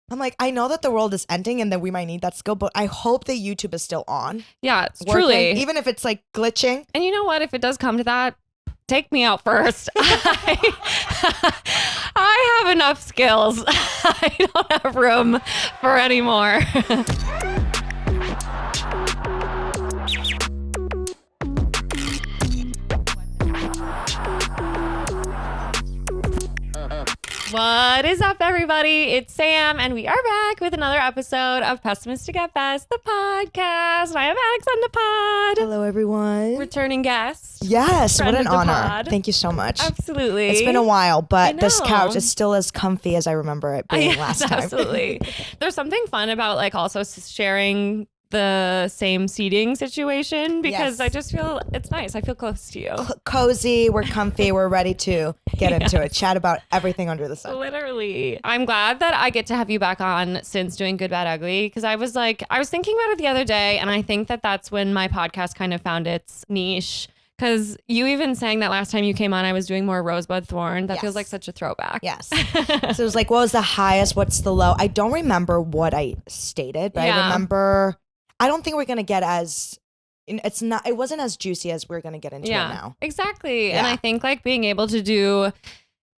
I'm like, I know that the world is ending and that we might need that skill, but I hope that YouTube is still on. Yeah, it's working, truly. even if it's like glitching. And you know what? If it does come to that, take me out first. I have enough skills. I don't have room for any more. What is up, everybody? It's Sam, and we are back with another episode of Pessimistic at Best, the podcast. And I have Alex on the pod. Hello, everyone. Returning guest. Yes, what an honor. Pod. Thank you so much. Absolutely. It's been a while, but this couch is still as comfy as I remember it being last time. Absolutely. There's something fun about like also sharing the same seating situation because I just feel it's nice. I feel close to you. Cozy, we're comfy, we're ready to get into it, chat about everything under the sun. Literally. I'm glad that I get to have you back on since doing Good, Bad, Ugly, because I was thinking about it the other day, and I think that that's when my podcast kind of found its niche. Because you even saying that last time you came on, I was doing more Rosebud Thorn. That feels like such a throwback. Yes. So it was like, what was the highest? What's the low? I don't remember what I stated, but I remember, I don't think we're going to get as, it wasn't as juicy as we're going to get into it now. Exactly. Yeah. And I think like being able to do,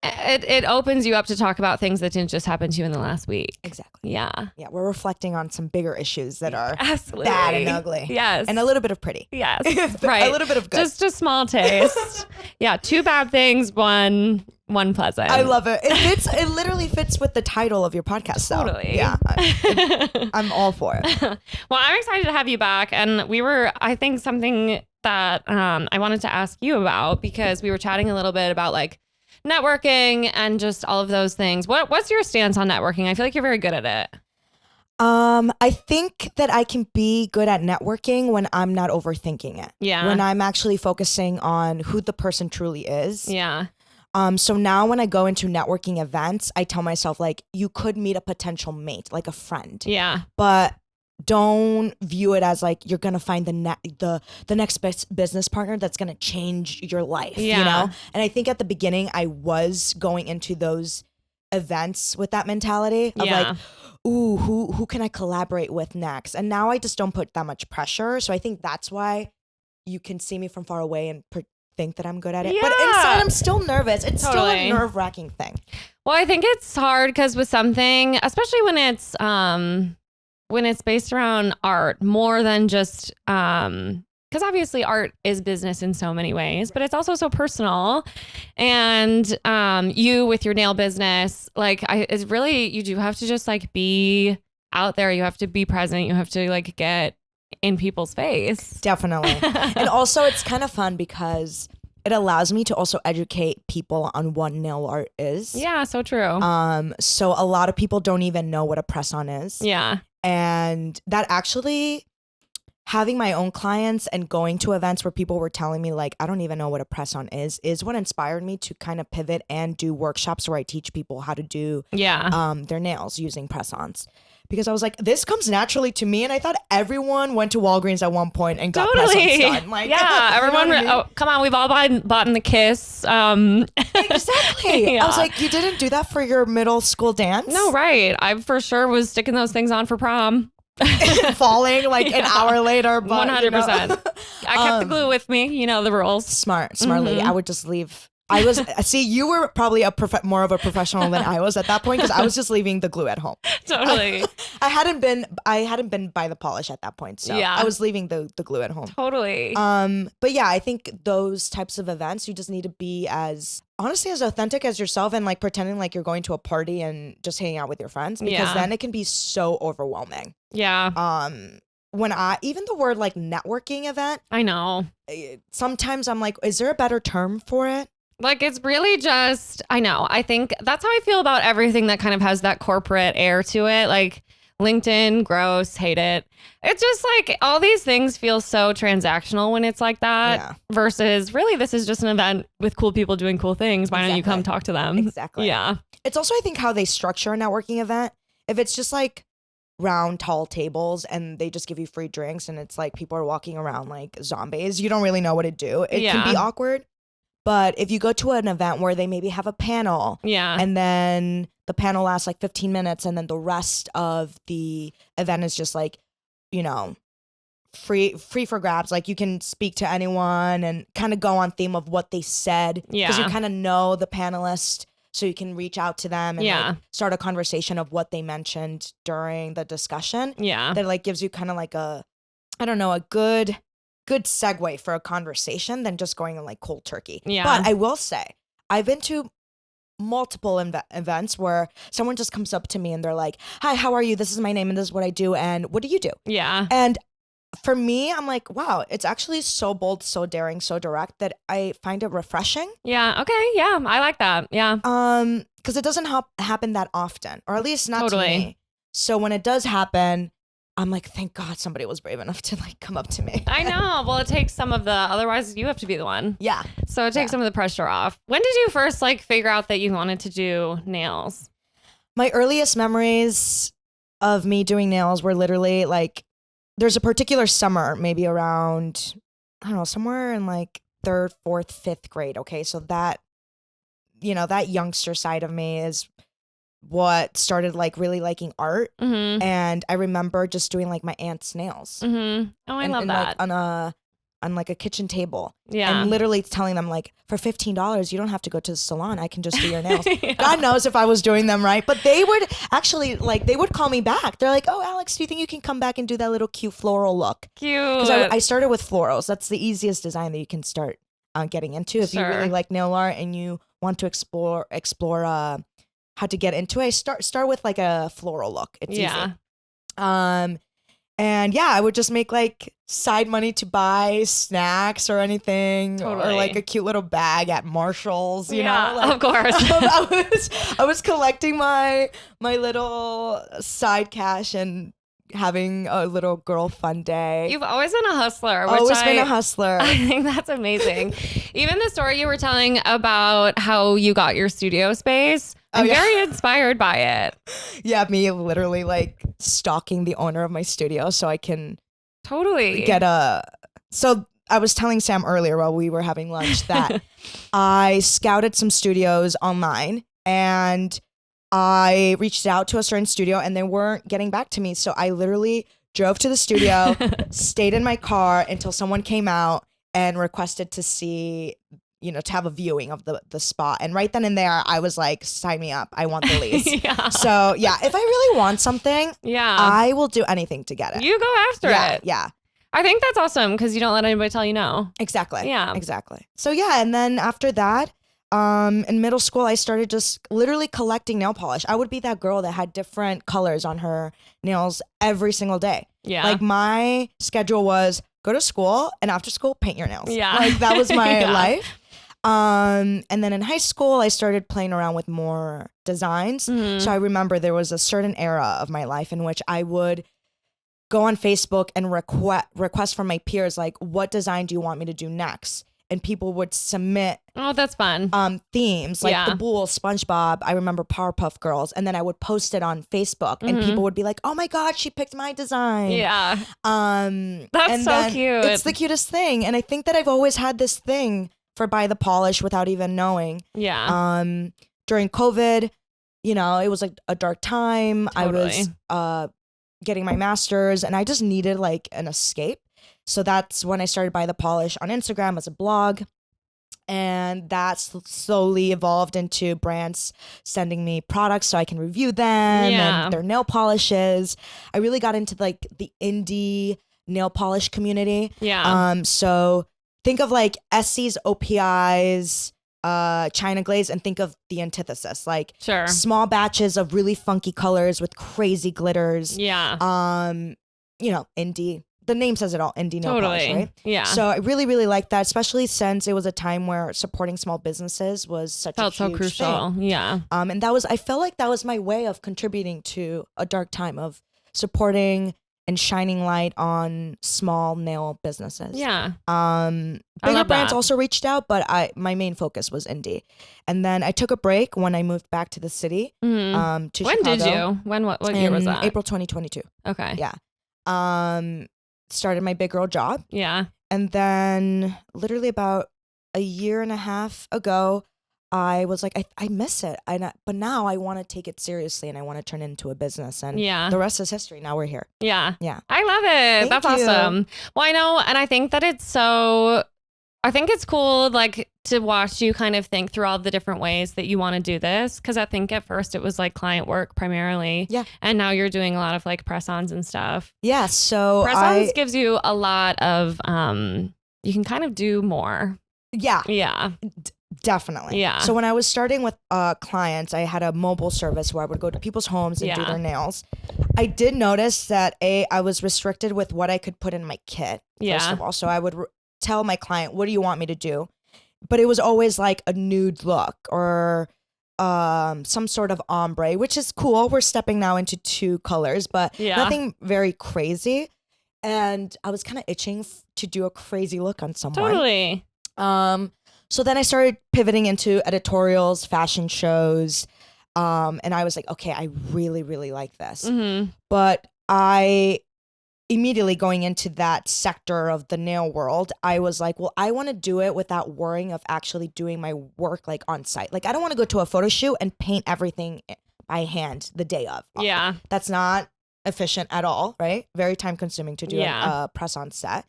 it opens you up to talk about things that didn't just happen to you in the last week. Exactly. Yeah. Yeah. We're reflecting on some bigger issues that are absolutely bad and ugly. Yes. And a little bit of pretty. Yes. Right. A little bit of good. Just a small taste. Yeah. Two bad things, one pleasant. I love it. It literally fits with the title of your podcast. Totally. So, yeah. I'm all for it. Well, I'm excited to have you back. And I think something that I wanted to ask you about, because we were chatting a little bit about like networking and just all of those things. What's your stance on networking? I feel like you're very good at it. I think that I can be good at networking when I'm not overthinking it. Yeah. When I'm actually focusing on who the person truly is. Yeah. So now when I go into networking events, I tell myself like, you could meet a potential mate, like a friend. Yeah. But don't view it as like you're gonna find the next best business partner that's gonna change your life. Yeah. You know? And I think at the beginning I was going into those events with that mentality of like, ooh, who can I collaborate with next? And now I just don't put that much pressure. So I think that's why you can see me from far away and think that I'm good at it. Yeah. But inside I'm still nervous. It's still a nerve-wracking thing. Well, I think it's hard because with something, especially when it's based around art more than just because obviously art is business in so many ways, but it's also so personal. And you with your nail business, like it's really, you do have to just like be out there. You have to be present. You have to like get in people's face. Definitely. And also it's kind of fun because it allows me to also educate people on what nail art is. Yeah, so true. So a lot of people don't even know what a press-on is. Yeah. And that actually, having my own clients and going to events where people were telling me like, I don't even know what a press-on is what inspired me to kind of pivot and do workshops where I teach people how to do their nails using press-ons. Because I was like, this comes naturally to me. And I thought everyone went to Walgreens at one point and got press-ons done. Like, everyone, come on, we've all bought in the Kiss. Exactly. Yeah. I was like, you didn't do that for your middle school dance? No, right. I for sure was sticking those things on for prom. Falling like an hour later. But, 100%. I kept the glue with me. You know the rules. Smart lady. I would just leave. You were probably more of a professional than I was at that point because I was just leaving the glue at home. Totally. I hadn't been by the polish at that point. So I was leaving the glue at home. Totally. But yeah, I think those types of events, you just need to be as authentic as yourself and like pretending like you're going to a party and just hanging out with your friends because then it can be so overwhelming. Yeah. Even the word like networking event. I know. Sometimes I'm like, is there a better term for it? Like, it's really just, I know. I think that's how I feel about everything that kind of has that corporate air to it. Like LinkedIn, gross, hate it. It's just like all these things feel so transactional when it's like that versus really this is just an event with cool people doing cool things. Why don't you come talk to them? Exactly. Yeah. It's also, I think, how they structure a networking event. If it's just like round, tall tables and they just give you free drinks and it's like people are walking around like zombies, you don't really know what to do. It can be awkward. But if you go to an event where they maybe have a panel and then the panel lasts like 15 minutes and then the rest of the event is just like, you know, free for grabs. Like you can speak to anyone and kind of go on theme of what they said. Yeah. Because you kind of know the panelist, so you can reach out to them and like start a conversation of what they mentioned during the discussion. Yeah. That like gives you kind of like a, I don't know, a good segue for a conversation than just going in like cold turkey. Yeah. But I will say, I've been to multiple events where someone just comes up to me and they're like, hi, how are you? This is my name and this is what I do. And what do you do? Yeah. And for me, I'm like, wow, it's actually so bold, so daring, so direct that I find it refreshing. Yeah. Okay. Yeah. I like that. Yeah. Because it doesn't happen that often, or at least not to me. So when it does happen, I'm like, thank God somebody was brave enough to like come up to me. I know. Well, it takes some of the, otherwise you have to be the one. Yeah. So it takes some of the pressure off. When did you first like figure out that you wanted to do nails? My earliest memories of me doing nails were literally like, there's a particular summer, maybe around, I don't know, somewhere in like 3rd, 4th, 5th grade. Okay. So that, you know, that youngster side of me is what started like really liking art. Mm-hmm. And I remember just doing like my aunt's nails. Mm-hmm. Oh, I love that. Like on like a kitchen table. Yeah. And literally telling them like, for $15, you don't have to go to the salon. I can just do your nails. Yeah. God knows if I was doing them right. But they would actually like, they would call me back. They're like, oh, Alex, do you think you can come back and do that little cute floral look? Cute. Because I started with florals. That's the easiest design that you can start getting into. If you really like nail art and you want to explore how to get into it, start with like a floral look. It's easy. And yeah, I would just make like side money to buy snacks or anything, or like a cute little bag at Marshall's, you know? Like, of course. I was collecting my little side cash and having a little girl fun day. You've always been a hustler. Always been a hustler. I think that's amazing. Even the story you were telling about how you got your studio space, I'm very inspired by it. Yeah, me literally like stalking the owner of my studio so I can get so I was telling Sam earlier while we were having lunch that I scouted some studios online and I reached out to a certain studio and they weren't getting back to me. So I literally drove to the studio, stayed in my car until someone came out and requested to see, you know, to have a viewing of the spot. And right then and there, I was like, sign me up. I want the lease. So yeah, if I really want something, I will do anything to get it. You go after it. Yeah. I think that's awesome because you don't let anybody tell you no. Exactly. Yeah. Exactly. So yeah, and then after that, in middle school, I started just literally collecting nail polish. I would be that girl that had different colors on her nails every single day. Yeah. Like my schedule was go to school and after school, paint your nails. Yeah. Like that was my life. And then in high school, I started playing around with more designs. Mm-hmm. So I remember there was a certain era of my life in which I would go on Facebook and request from my peers, like, what design do you want me to do next? And people would submit that's fun. Themes like the Bull, SpongeBob. I remember Powerpuff Girls, and then I would post it on Facebook, and people would be like, "Oh my God, she picked my design!" Yeah, that's so cute. It's the cutest thing, and I think that I've always had this thing for buy the polish without even knowing. Yeah. During COVID, you know, it was like a dark time. Totally. I was getting my master's, and I just needed like an escape. So that's when I started Buy the Polish on Instagram as a blog. And that slowly evolved into brands sending me products so I can review them and their nail polishes. I really got into like the indie nail polish community. Yeah. So think of like Essie's, OPI's, China Glaze, and think of the antithesis, like small batches of really funky colors with crazy glitters. Yeah. You know, indie. The name says it all, indie nail polish, right? Yeah. So I really, really liked that, especially since it was a time where supporting small businesses was such a huge so crucial. thing. Yeah. And I felt like that was my way of contributing to a dark time of supporting and shining light on small nail businesses. Yeah. Bigger brands also reached out, but my main focus was indie. And then I took a break when I moved back to the city. To when Chicago. Did you? What year was that? April 2022. Okay. Yeah. Started my big girl job. Yeah. And then literally about a year and a half ago, I was like, I miss it. But now I want to take it seriously and I want to turn it into a business. And the rest is history. Now we're here. Yeah. Yeah. I love it. Thank That's you. awesome. Well, I know. And I think that I think it's cool, like, to watch you kind of think through all the different ways that you want to do this. Cause I think at first it was like client work primarily. Yeah. And now you're doing a lot of like press-ons and stuff. Yeah. So Press-ons gives you a lot of, you can kind of do more. Yeah. Yeah. Definitely. Yeah. So when I was starting with clients, I had a mobile service where I would go to people's homes and do their nails. I did notice that I was restricted with what I could put in my kit, first of all. So I would tell my client, what do you want me to do? But it was always like a nude look or some sort of ombre, which is cool. We're stepping now into 2 colors, but nothing very crazy. And I was kind of itching to do a crazy look on someone. Totally. So then I started pivoting into editorials, fashion shows, and I was like, okay, I really, really like this. Mm-hmm. But I immediately going into that sector of the nail world, I was like, well, I want to do it without worrying of actually doing my work like on site. Like I don't want to go to a photo shoot and paint everything by hand the day of. Yeah. That's not efficient at all, right? Very time consuming to do a press on set.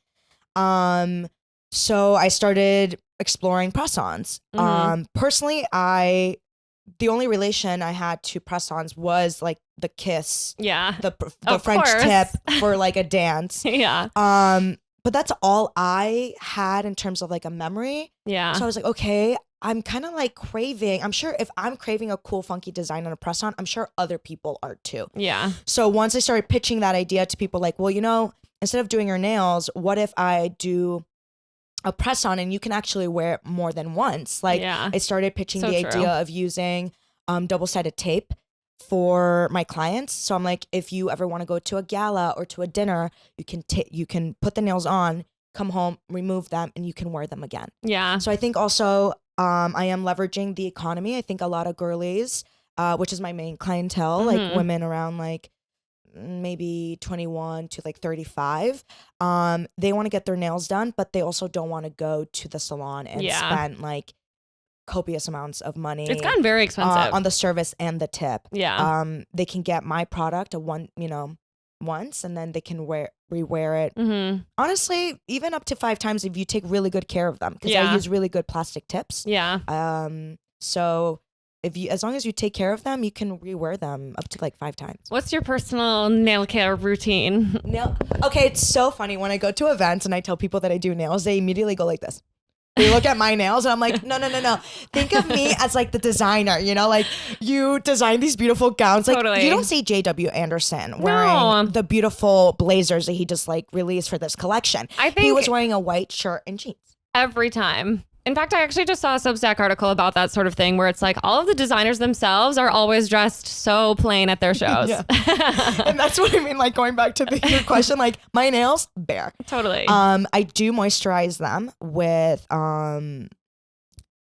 So I started exploring press-ons. Mm-hmm. Personally, the only relation I had to press-ons was like the kiss, the French tip for like a dance. Yeah. But that's all I had in terms of like a memory. Yeah. So I was like, okay, I'm kind of like craving. I'm sure if I'm craving a cool, funky design on a press-on, I'm sure other people are too. Yeah. So once I started pitching that idea to people, like, well, instead of doing your nails, what if I do a press on and you can actually wear it more than once? Like I started pitching the idea of using double-sided tape for my clients. So I'm like, if you ever want to go to a gala or to a dinner, you can put the nails on, come home, remove them, and you can wear them again. Yeah. So I think also I am leveraging the economy. I think a lot of girlies, which is my main clientele, like women around like maybe 21 to like 35, they want to get their nails done, but they also don't want to go to the salon and spend like copious amounts of money. It's gotten very expensive on the service and the tip. Yeah. They can get my product once, and then they can rewear it. Mm-hmm. Honestly, even up to 5 times if you take really good care of them, because I use really good plastic tips. Yeah. So as long as you take care of them, you can rewear them up to like 5 times. What's your personal nail care routine? Okay, it's so funny when I go to events and I tell people that I do nails, they immediately go like this. They look at my nails and I'm like, no. Think of me as like the designer, like you design these beautiful gowns. Like you don't see J.W. Anderson wearing the beautiful blazers that he just like released for this collection. I think he was wearing a white shirt and jeans. Every time. In fact, I actually just saw a Substack article about that sort of thing where it's like all of the designers themselves are always dressed so plain at their shows. Yeah. And that's what I mean, like going back to your question, like my nails, bare. Totally. I do moisturize them with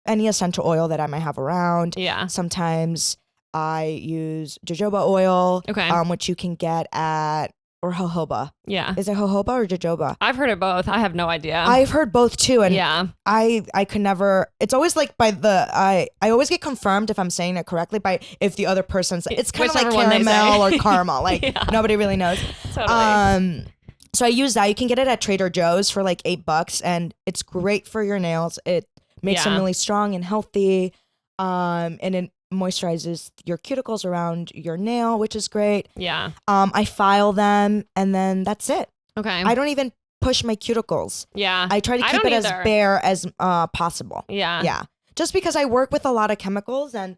any essential oil that I might have around. Yeah. Sometimes I use jojoba oil, which you can get at or jojoba. Yeah. Is it jojoba or jojoba? I've heard of both. I have no idea. I've heard both too. And I could never, it's always like I always get confirmed if I'm saying it correctly by if the other person's, it's kind of like caramel or caramel. Like nobody really knows. Totally. So I use that. You can get it at Trader Joe's for like $8 and it's great for your nails. It makes them really strong and healthy. And it moisturizes your cuticles around your nail, which is great. Yeah. I file them and then that's it. Okay. I don't even push my cuticles. Yeah. I try to keep it as bare as possible. Yeah. Yeah. Just because I work with a lot of chemicals and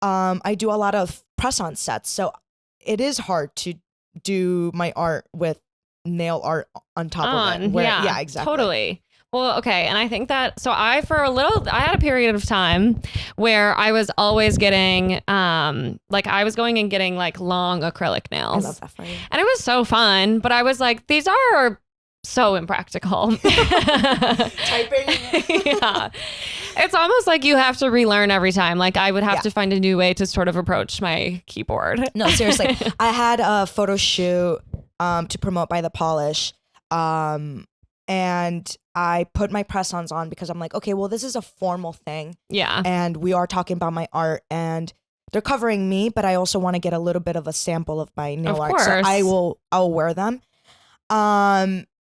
I do a lot of press-on sets. So it is hard to do my art with nail art on top of it. Yeah, exactly. Totally. Well, okay. And I think that, so I had a period of time where I was always getting, I was going and getting like long acrylic nails. I love that for you. And it was so fun, but I was like, these are so impractical. Typing. Yeah. It's almost like you have to relearn every time. Like I would have to find a new way to sort of approach my keyboard. No, seriously. I had a photo shoot to promote By the Polish. and I put my press-ons on because I'm like, okay, well, this is a formal thing. Yeah. And we are talking about my art, and they're covering me, but I also want to get a little bit of a sample of my nail art. course. So I'll wear them.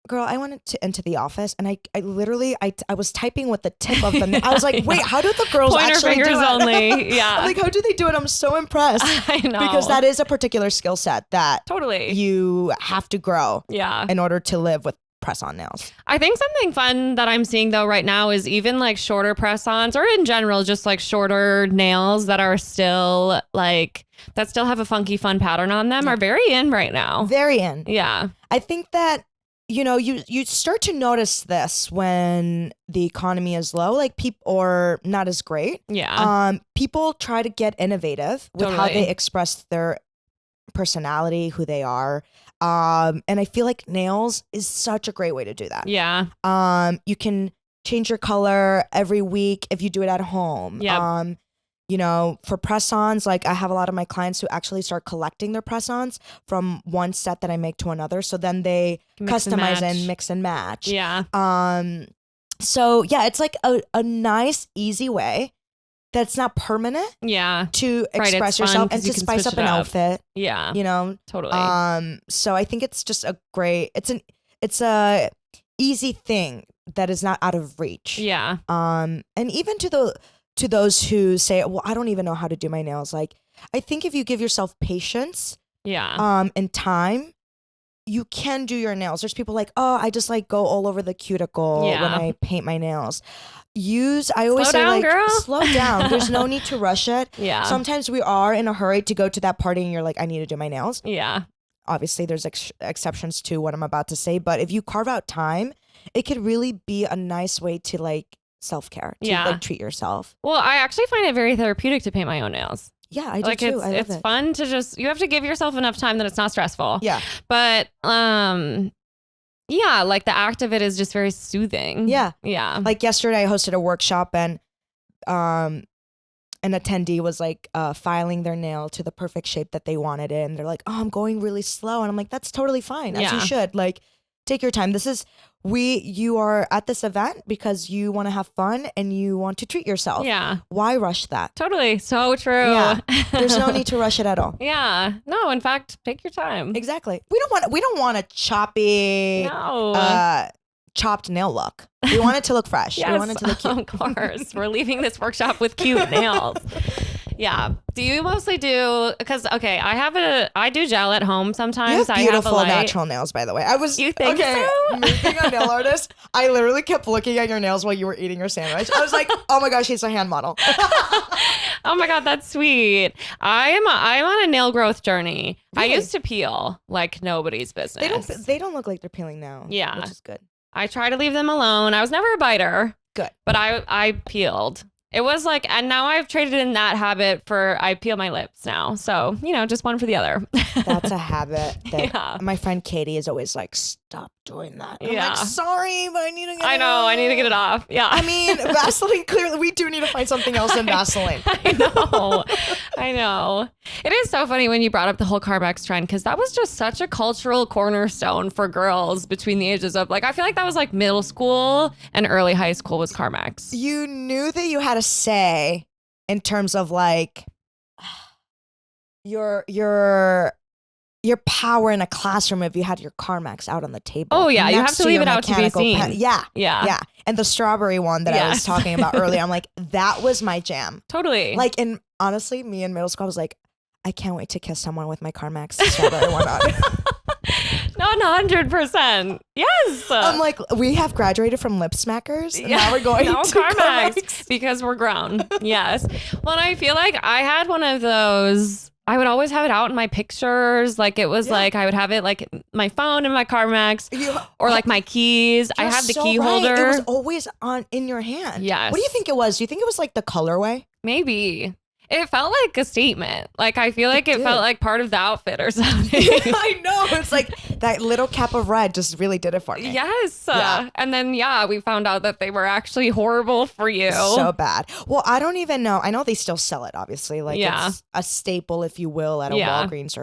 Girl, I went into the office and I literally was typing with the tip of the I was like, wait, how do the girls Pointer actually fingers do it? only. Yeah. I'm like, how do they do it? I'm so impressed. I know. Because that is a particular skill set that totally you have to grow yeah. in order to live with press-on nails. I think something fun that I'm seeing though right now is even like shorter press-ons, or in general just like shorter nails that are still like that still have a funky fun pattern on them are very in right now. Very in. Yeah. I think that you start to notice this when the economy is low, like people or not as great. Yeah. People try to get innovative with how they express their personality, who they are. And I feel like nails is such a great way to do that. Yeah. You can change your color every week if you do it at home. Yeah. For press-ons, like I have a lot of my clients who actually start collecting their press-ons from one set that I make to another. So then they customize and mix and match. Yeah. So yeah, it's like a nice, easy way that's not permanent. Yeah. To express yourself and to spice up an outfit. Yeah. Totally. So I think it's just it's a easy thing that is not out of reach. Yeah. And even to those who say, well, I don't even know how to do my nails. Like, I think if you give yourself patience, and time, you can do your nails. There's people like, oh, I just like go all over the cuticle when I paint my nails. I always say, like, slow down. There's no need to rush it. Yeah. Sometimes we are in a hurry to go to that party and you're like, I need to do my nails. Yeah. Obviously, there's exceptions to what I'm about to say, but if you carve out time, it could really be a nice way to like self-care, to like treat yourself. Well, I actually find it very therapeutic to paint my own nails. Yeah, I do too. It's fun to you have to give yourself enough time that it's not stressful. Yeah. But like the act of it is just very soothing. Yeah. Yeah. Like yesterday I hosted a workshop and an attendee was like filing their nail to the perfect shape that they wanted it, and they're like, oh, I'm going really slow, and I'm like, that's totally fine, as you should. Like, take your time. You are at this event because you want to have fun and you want to treat yourself. Yeah. Why rush that? Totally. So true. Yeah. There's no need to rush it at all. Yeah. No, in fact, take your time. Exactly. We don't want a choppy chopped nail look. We want it to look fresh. Yes, we want it to look cute. Of course. We're leaving this workshop with cute nails. Yeah. Do you mostly do, because, okay, I do gel at home sometimes. You have beautiful natural nails, by the way. You think so? Me being a nail artist, I literally kept looking at your nails while you were eating your sandwich. I was like, oh my gosh, she's a hand model. Oh my God, that's sweet. I'm on a nail growth journey. Really? I used to peel like nobody's business. They don't look like they're peeling now. Yeah. Which is good. I try to leave them alone. I was never a biter. Good. But I peeled. It was like, and now I've traded in that habit I peel my lips now. So, just one for the other. That's a habit that my friend Katie is always like, stop doing that. I'm like, sorry, but I need to get it off. I need to get it off. Yeah. I mean, Vaseline, clearly, we do need to find something else than Vaseline. I know. It is so funny when you brought up the whole Carmex trend, because that was just such a cultural cornerstone for girls between the ages of, like, I feel like that was like middle school and early high school was Carmex. You knew that you had a say in terms of like your power in a classroom if you had your Carmex out on the table. Oh yeah, you have to leave it out to be seen. Yeah. And the strawberry one that I was talking about earlier, I'm like, that was my jam. Totally. Like, and honestly, me in middle school, I was like, I can't wait to kiss someone with my Carmex strawberry one on. 100%. Yes. I'm like, we have graduated from lip smackers. And now we're going to Carmex because we're grown. Yes. Well, I feel like I had one of those. I would always have it out in my pictures. Like it was like I would have it like my phone and my Carmex or like my keys. I had the key holder. It was always in your hand. Yes. What do you think it was? Do you think it was like the colorway? Maybe. It felt like a statement. Like I feel like it felt like part of the outfit or something. I know. It's like that little cap of red just really did it for me. Yes. And then we found out that they were actually horrible for you. So bad. Well, I don't even know. I know they still sell it, obviously. Like it's a staple, if you will, at a Walgreens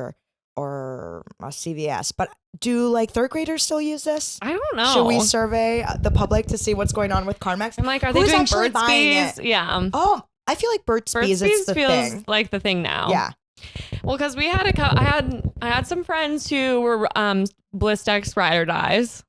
or a CVS. But do like third graders still use this? I don't know. Should we survey the public to see what's going on with Carmex? I'm like, are they Who's doing actually Burt's buying Bees? it? Yeah. Oh, I feel like Burt's Bees is the feels thing. like the thing now. Yeah. Well, because we had I had some friends who were Blistex ride or dies,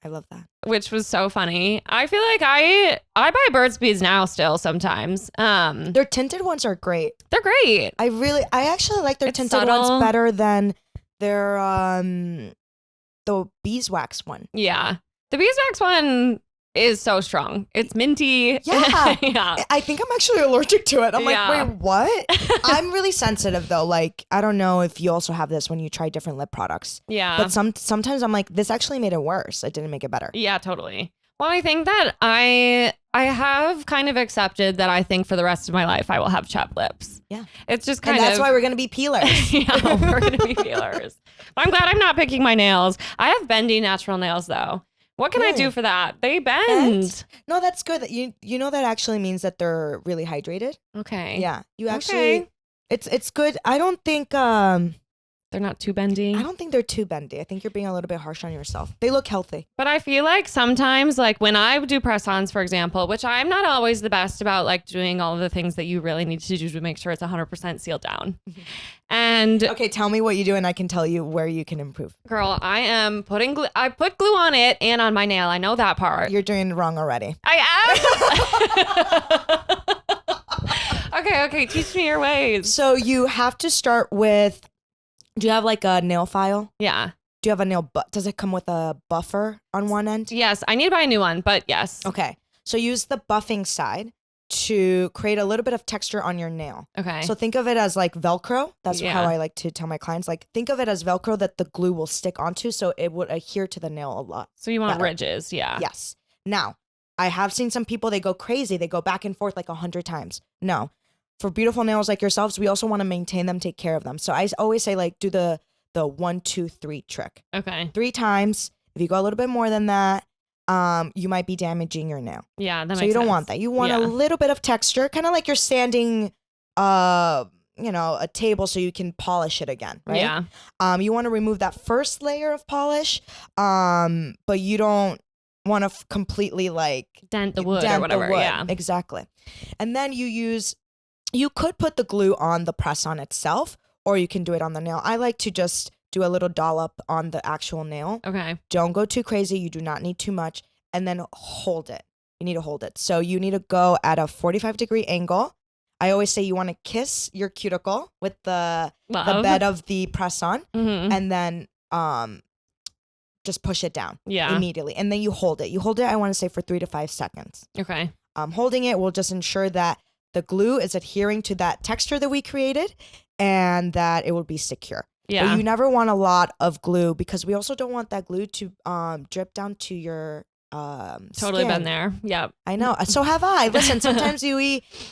I love that. which was so funny. I feel like I buy Burt's Bees now still sometimes. Their tinted ones are great. They're great. I actually like their It's tinted subtle. ones better than their the beeswax one. Yeah. The beeswax one is so strong. It's minty. Yeah. Yeah. I think I'm actually allergic to it. I'm Yeah. like, wait, what? I'm really sensitive though. Like, I don't know if you also have this when you try different lip products. Yeah. But sometimes I'm like, this actually made it worse. It didn't make it better. Yeah, totally. Well, I think that I have kind of accepted that I think for the rest of my life I will have chapped lips. Yeah. It's just kind And that's of why we're gonna be peelers. yeah, we're gonna be peelers. But I'm glad I'm not picking my nails. I have bendy natural nails though. What can I Really? do for that? They bend. And- No, that's good. That you know that actually means that they're really hydrated. Okay. Yeah. You actually Okay. it's good. I don't think They're not too bendy. I don't think they're too bendy. I think you're being a little bit harsh on yourself. They look healthy. But I feel like sometimes, like when I do press-ons, for example, which I'm not always the best about, like doing all of the things that you really need to do to make sure it's 100% sealed down. And Okay, tell me what you do and I can tell you where you can improve. girl, I am putting glue. I put glue on it and on my nail. I know that part. You're doing it wrong already. I am. Okay. Teach me your ways. So you have to start with, do you have like a nail file? Yeah. Do you have a nail does it come with a buffer on one end? Yes. I need to buy a new one, but yes. Okay. So use the buffing side to create a little bit of texture on your nail. Okay. So think of it as like Velcro. That's Yeah. how I like to tell my clients. Like think of it as Velcro that the glue will stick onto so it would adhere to the nail a lot. So you want better. ridges. Yeah. Yes. Now, I have seen some people, they go crazy. They go back and forth like 100 times. No. For beautiful nails like yourselves, we also want to maintain them, take care of them. So I always say like do the 1, 2, 3 trick. Okay. 3 times. If you go a little bit more than that, you might be damaging your nail. Yeah. That So makes you don't sense. want that. You want Yeah. a little bit of texture, kind of like you're sanding a table so you can polish it again, right? Yeah. You want to remove that first layer of polish, but you don't want to completely like Dent the wood dent or whatever. the wood. Yeah. Exactly. And then you could put the glue on the press on itself, or you can do it on the nail. I like to just do a little dollop on the actual nail. Okay. Don't go too crazy. You do not need too much. And then hold it. You need to hold it. So you need to go at a 45-degree angle. I always say you want to kiss your cuticle with the bed of the press on, Mm-hmm. and then just push it down Yeah. immediately. And then you hold it. You hold it, I want to say, for 3 to 5 seconds. Okay. Holding it will just ensure that the glue is adhering to that texture that we created and that it will be secure. Yeah. But you never want a lot of glue because we also don't want that glue to drip down to your Totally skin. been there. Yep. I know. So have I. Listen, sometimes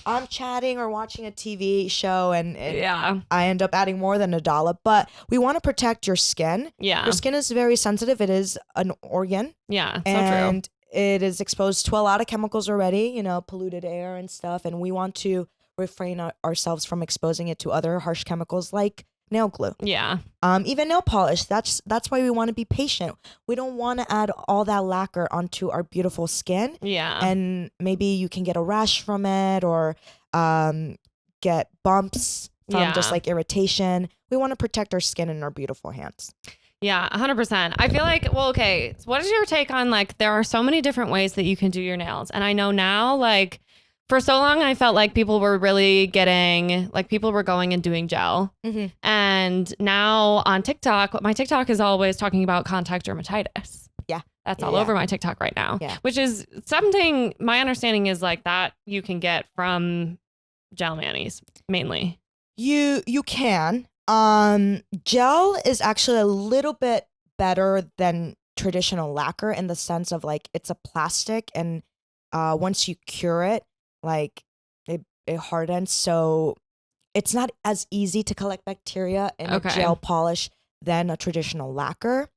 I'm chatting or watching a TV show and Yeah. I end up adding more than a dollop, but we want to protect your skin. Yeah. Your skin is very sensitive. It is an organ. Yeah. So true. And it is exposed to a lot of chemicals already, polluted air and stuff. And we want to refrain ourselves from exposing it to other harsh chemicals like nail glue. Yeah. Even nail polish. That's why we want to be patient. We don't want to add all that lacquer onto our beautiful skin. Yeah. And maybe you can get a rash from it or get bumps from just Yeah. like irritation. We want to protect our skin and our beautiful hands. Yeah, 100%. I feel like, well, okay, so what is your take on, like, there are so many different ways that you can do your nails. And I know now, like, for so long, I felt like people were really people were going and doing gel. Mm-hmm. And now on TikTok, my TikTok is always talking about contact dermatitis. Yeah. That's all Yeah. over my TikTok right now, Yeah. which is something my understanding is like that you can get from gel manis mainly. You can. Gel is actually a little bit better than traditional lacquer in the sense of like it's a plastic and once you cure it, like it hardens. So it's not as easy to collect bacteria in Okay. a gel polish than a traditional lacquer.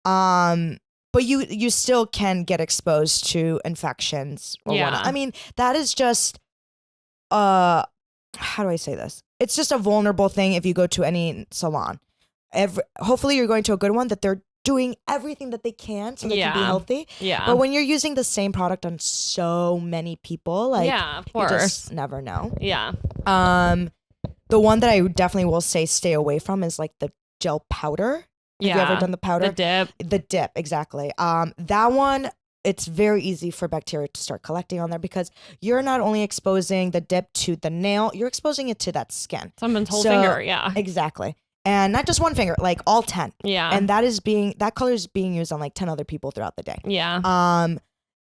But you still can get exposed to infections or Yeah. whatnot. I mean, that is just how do I say this? It's just a vulnerable thing if you go to any salon. Hopefully you're going to a good one that they're doing everything that they can so they can be healthy. Yeah. But when you're using the same product on so many people, like of you course. just never know. Yeah. The one that I definitely will say stay away from is like the gel powder. Have you ever done the powder? The dip, exactly. That one, it's very easy for bacteria to start collecting on there because you're not only exposing the dip to the nail, you're exposing it to that skin. Someone's whole finger, yeah. Exactly. And not just one finger, like all 10. Yeah. And that color is being used on like 10 other people throughout the day. Yeah.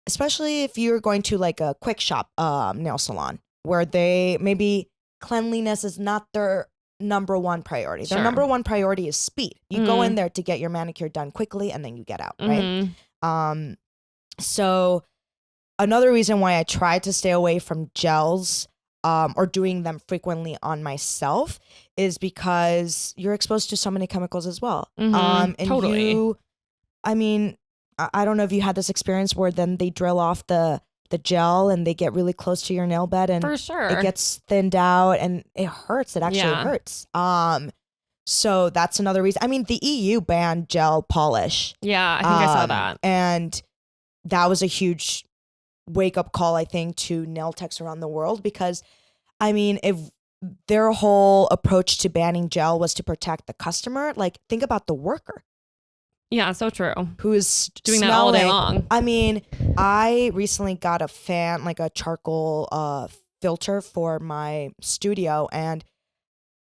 Especially if you're going to like a quick shop nail salon where they maybe cleanliness is not their number one priority. Their number one priority is speed. You go in there to get your manicure done quickly and then you get out, right? So another reason why I try to stay away from gels or doing them frequently on myself is because you're exposed to so many chemicals as well. And totally. I mean, I don't know if you had this experience where then they drill off the gel and they get really close to your nail bed and for sure it gets thinned out and it hurts. It actually hurts. So that's another reason. I mean, the EU banned gel polish. Yeah, I think I saw that. And that was a huge wake up call, I think, to nail techs around the world because, I mean, if their whole approach to banning gel was to protect the customer, like think about the worker. Yeah, so true. Who is doing smelling. that all day long. I mean, I recently got a fan, like a charcoal filter for my studio, and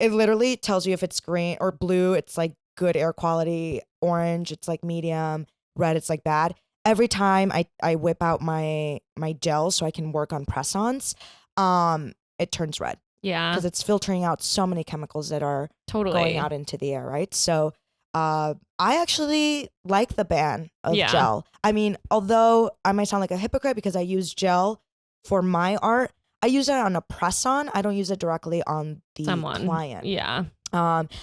it literally tells you if it's green or blue, it's like good air quality, orange, it's like medium, red, it's like bad. Every time I whip out my gel so I can work on press-ons, it turns red. Yeah. Because it's filtering out so many chemicals that are going out into the air, right? So I actually like the ban of gel. I mean, although I might sound like a hypocrite because I use gel for my art, I use it on a press-on. I don't use it directly on the client. Yeah.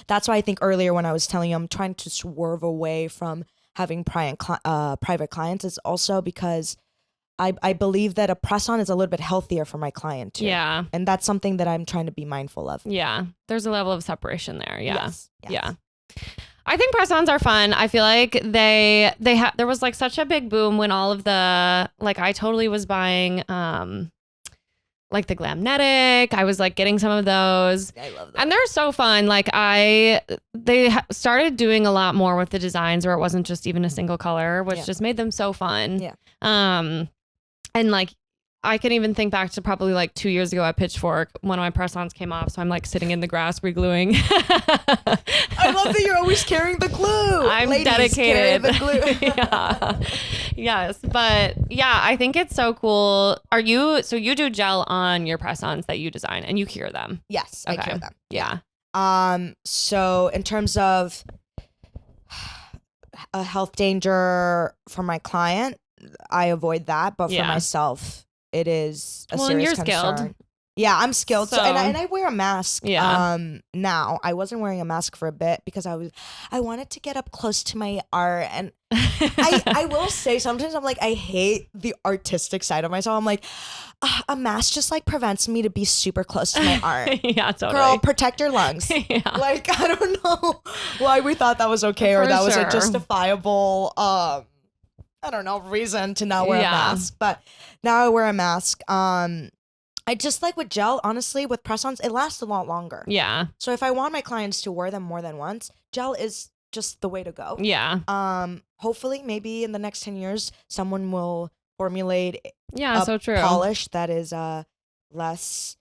That's why I think earlier when I was telling you I'm trying to swerve away from having private clients is also because I believe that a press-on is a little bit healthier for my client too. Yeah. And that's something that I'm trying to be mindful of. Yeah. There's a level of separation there. Yeah. Yes. Yeah. I think press-ons are fun. I feel like there was like such a big boom when all of the, like I totally was buying like the Glamnetic. I was like getting some of those. I love them. And they're so fun. Like they started doing a lot more with the designs where it wasn't just even a single color, which just made them so fun. Yeah. And like I can even think back to probably like 2 years ago at Pitchfork, one of my press-ons came off. So I'm like sitting in the grass regluing. I love that you're always carrying the glue. I'm Ladies, dedicated. carry the glue. Yeah. Yes. But yeah, I think it's so cool. So you do gel on your press-ons that you design and you cure them? Yes, I cure them. Yeah. So in terms of a health danger for my client, I avoid that. But for myself, it is a serious concern. Skilled. Yeah, I'm skilled. So, and I wear a mask. Yeah. Now I wasn't wearing a mask for a bit because I wanted to get up close to my art, and I will say sometimes I'm like I hate the artistic side of myself. I'm like a mask just like prevents me to be super close to my art. Yeah, totally. Girl, protect your lungs. Yeah. Like I don't know why we thought that was okay or that was a justifiable I don't know, reason to not wear a mask. But now I wear a mask. I just like with gel, honestly, with press-ons, it lasts a lot longer. Yeah. So if I want my clients to wear them more than once, gel is just the way to go. Yeah. Hopefully, maybe in the next 10 years, someone will formulate so true. polish that is less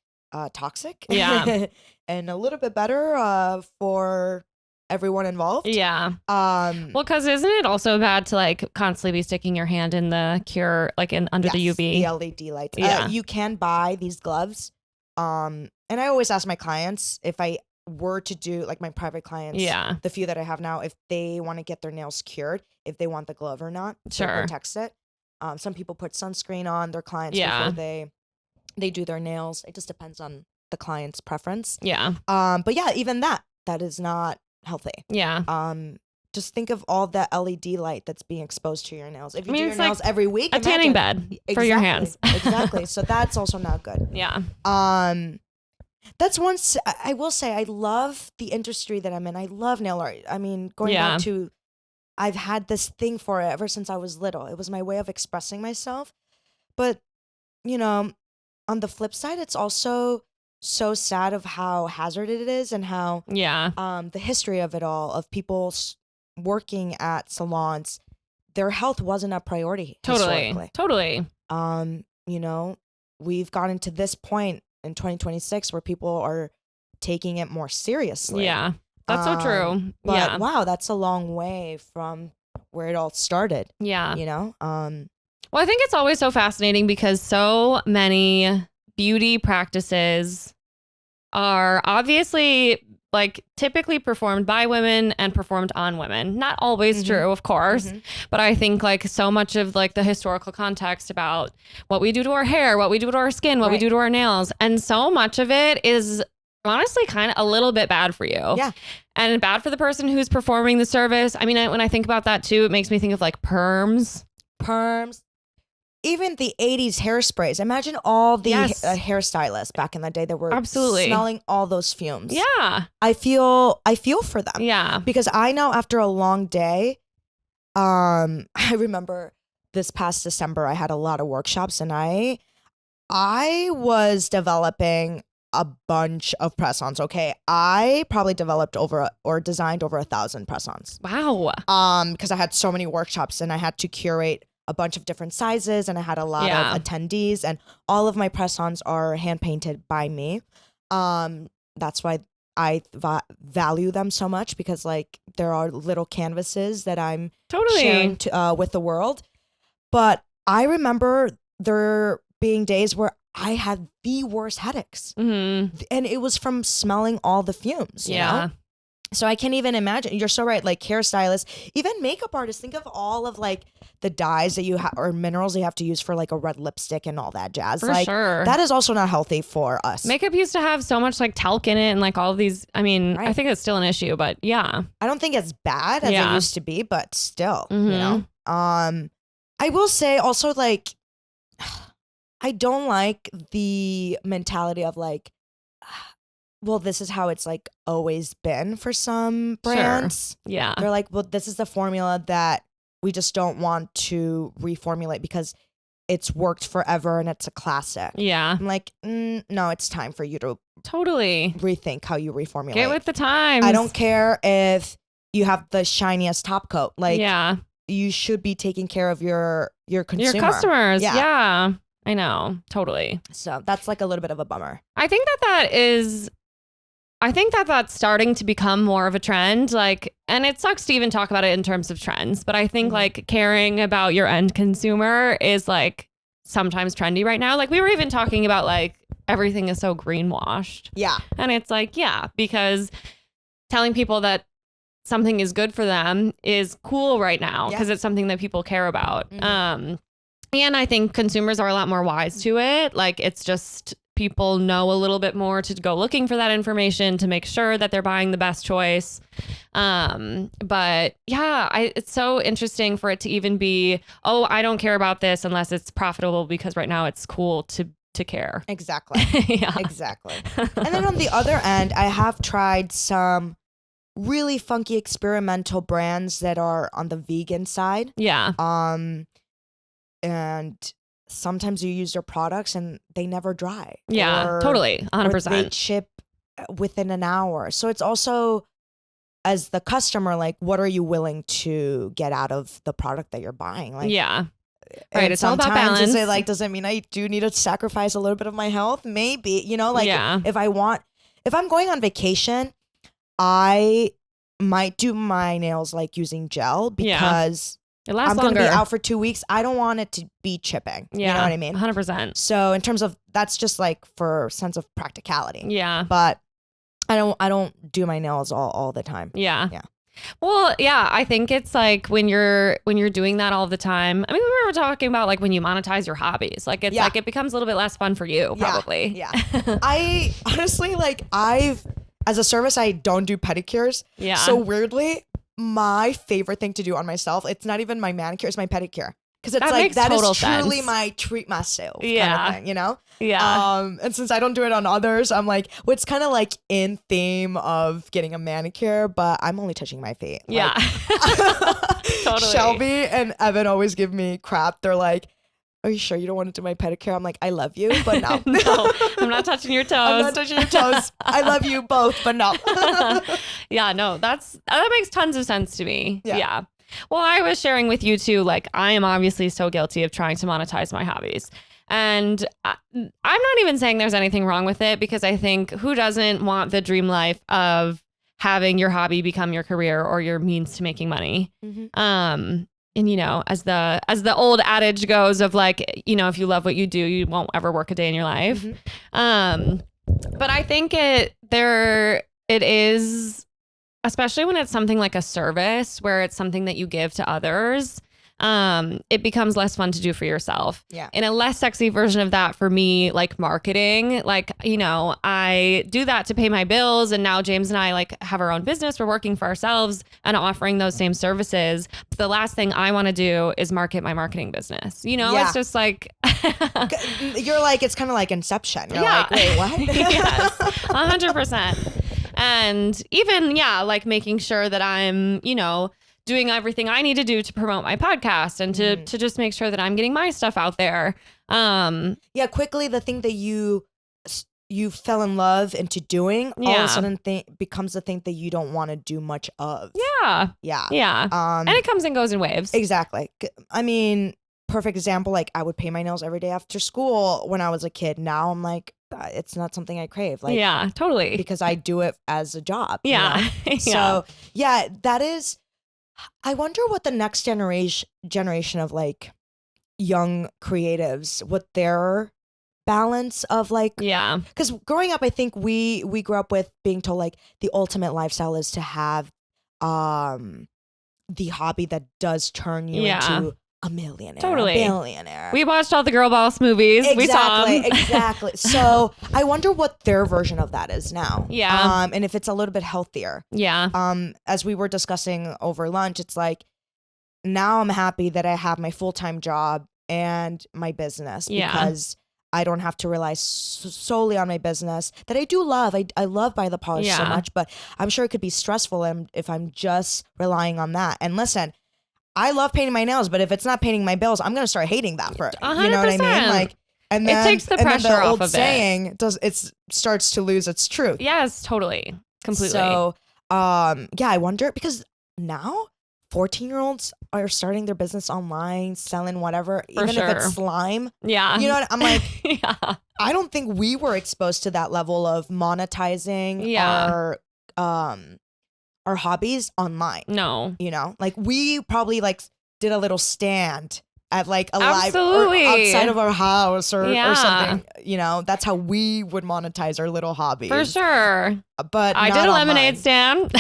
toxic. Yeah. And a little bit better for everyone involved. Yeah. Well, because isn't it also bad to like constantly be sticking your hand in the cure, like under the UV? The LED lights. Yeah. You can buy these gloves. And I always ask my clients if I were to do like my private clients, the few that I have now, if they want to get their nails cured, if they want the glove or not. Sure. To protect it. Some people put sunscreen on their clients before they do their nails. It just depends on the client's preference. Yeah. But yeah, even that is not healthy. Yeah. Just think of all that LED light that's being exposed to your nails. If you do your nails every week, a tanning bed for your hands. Exactly. So that's also not good. Yeah. That's I will say I love the industry that I'm in. I love nail art. I mean, going back to I've had this thing for it ever since I was little. It was my way of expressing myself. But, you know, on the flip side, it's also so sad of how hazardous it is and how Yeah. the history of it all, of people working at salons, their health wasn't a priority. Totally. Totally. You know, we've gotten to this point in 2026 where people are taking it more seriously. Yeah. That's so true. But Yeah. wow, that's a long way from where it all started. Yeah. You know? Well, I think it's always so fascinating because so many beauty practices are obviously like typically performed by women and performed on women. Not always true, of course, but I think like so much of like the historical context about what we do to our hair, what we do to our skin, what we do to our nails, and so much of it is honestly kind of a little bit bad for you. Yeah. And bad for the person who's performing the service. I mean, when I think about that too, it makes me think of like perms. Even the 80s hairsprays. Imagine all the hairstylists back in the day that were smelling all those fumes. Yeah. I feel for them. Yeah. Because I know after a long day, I remember this past December I had a lot of workshops and I was developing a bunch of press-ons. Okay, I probably developed designed over 1,000 press-ons. Wow. Because I had so many workshops and I had to curate a bunch of different sizes and I had a lot of attendees and all of my press-ons are hand painted by me. That's why I value them so much because like there are little canvases that I'm sharing with the world. But I remember there being days where I had the worst headaches. And it was from smelling all the fumes, you know? So I can't even imagine. You're so right. Like hairstylists, even makeup artists, think of all of like the dyes that you have or minerals you have to use for like a red lipstick and all that jazz. For sure. That is also not healthy for us. Makeup used to have so much like talc in it and like all of these. I mean, I think it's still an issue, but yeah. I don't think it's bad as it used to be, but still, you know? I will say also like, I don't like the mentality of like, well, this is how it's like always been for some brands. Sure. Yeah. They're like, well, this is the formula that we just don't want to reformulate because it's worked forever and it's a classic. Yeah. I'm like, no, it's time for you to totally rethink how you reformulate. Get with the times. I don't care if you have the shiniest top coat. Like, you should be taking care of your consumer. Your customers. Yeah. I know. Totally. So that's like a little bit of a bummer. I think that's starting to become more of a trend. Like, and it sucks to even talk about it in terms of trends, but I think like caring about your end consumer is like sometimes trendy right now. Like we were even talking about like everything is so greenwashed. Yeah. And it's like, because telling people that something is good for them is cool right now because it's something that people care about. And I think consumers are a lot more wise to it. Like it's just people know a little bit more to go looking for that information to make sure that they're buying the best choice. But it's so interesting for it to even be, oh, I don't care about this unless it's profitable because right now it's cool to care. Exactly. Exactly. And then on the other end, I have tried some really funky experimental brands that are on the vegan side. Yeah. And sometimes you use their products and they never dry. Totally. 100%. Or they chip within an hour. So it's also, as the customer, like, what are you willing to get out of the product that you're buying? Like, right. It's all about balance. Is it like, does it mean I do need to sacrifice a little bit of my health? Maybe, you know, like if I'm going on vacation, I might do my nails like using gel because it lasts I'm going to longer. be out for 2 weeks. I don't want it to be chipping. You know what I mean? 100%. So in terms of, that's just like for sense of practicality. Yeah. But I don't do my nails all the time. Yeah. Well, I think it's like when you're doing that all the time. I mean, we were talking about like when you monetize your hobbies, like it's like it becomes a little bit less fun for you probably. Yeah. I honestly as a service, I don't do pedicures. Yeah. So weirdly, my favorite thing to do on myself, it's not even my manicure, it's my pedicure. Because it's That like, makes that is total truly sense. my treat myself kind Yeah. of thing, you know? Yeah. And since I don't do it on others, I'm like, what's kind of like in theme of getting a manicure, but I'm only touching my feet. Yeah. Totally. Shelby and Evan always give me crap. They're like, are you sure you don't want to do my pedicure? I'm like, I love you, but no. No, I'm not touching your toes. I'm not touching your toes. I love you both, but no. Yeah, no, that makes tons of sense to me. Yeah. Yeah. Well, I was sharing with you too, like I am obviously so guilty of trying to monetize my hobbies. And I'm not even saying there's anything wrong with it, because I think who doesn't want the dream life of having your hobby become your career or your means to making money? Mm-hmm. And you know, as the old adage goes of like, you know, if you love what you do, you won't ever work a day in your life. Mm-hmm. But I think it is, especially when it's something like a service where it's something that you give to others, it becomes less fun to do for yourself. Yeah. In a less sexy version of that for me, like marketing, like, you know, I do that to pay my bills. And now James and I like have our own business. We're working for ourselves and offering those same services. But the last thing I want to do is market my marketing business. You know, Yeah. it's just like, You're like, it's kind of like Inception. You're yeah. like, wait, what? Yes, 100%. And even, yeah, like making sure that I'm, you know, doing everything I need to do to promote my podcast and to just make sure that I'm getting my stuff out there. Yeah, quickly the thing that you fell in love into doing all of Yeah. a sudden becomes the thing that you don't want to do much of. Yeah. Yeah. Yeah. And it comes and goes in waves. Exactly. I mean, perfect example, like I would paint my nails every day after school when I was a kid. Now I'm like, it's not something I crave. Like, yeah, totally. because I do it as a job. you Yeah. know? Yeah. So yeah, that is, I wonder what the next generation of like young creatives, what their balance of like, Yeah. because growing up, I think we grew up with being told like the ultimate lifestyle is to have the hobby that does turn you Yeah. into a millionaire, Totally. a billionaire. We watched all the Girl Boss movies. We saw Exactly, 'em. exactly. So I wonder what their version of that is now. Yeah. And if it's a little bit healthier. Yeah. As we were discussing over lunch, it's like now I'm happy that I have my full-time job and my business Yeah. because I don't have to rely solely on my business that I do love. I love By the Polish so Yeah. much, but I'm sure it could be stressful if I'm just relying on that. And listen, I love painting my nails, but if it's not paying my bills, I'm gonna start hating that for 100%. you know what I mean? Like, and then takes the and then pressure off old of it. saying starts to lose its truth. Yes, totally. Completely. So, yeah, I wonder because now 14-year-olds are starting their business online, selling whatever, For even sure. if it's slime. yeah. You know what I'm like? Yeah. I don't think we were exposed to that level of monetizing Yeah. our hobbies online. No. You know, like we probably like did a little stand at like a live Absolutely. or outside of our house or Yeah. something. You know, that's how we would monetize our little hobbies. For sure. But I not did a online. lemonade stand.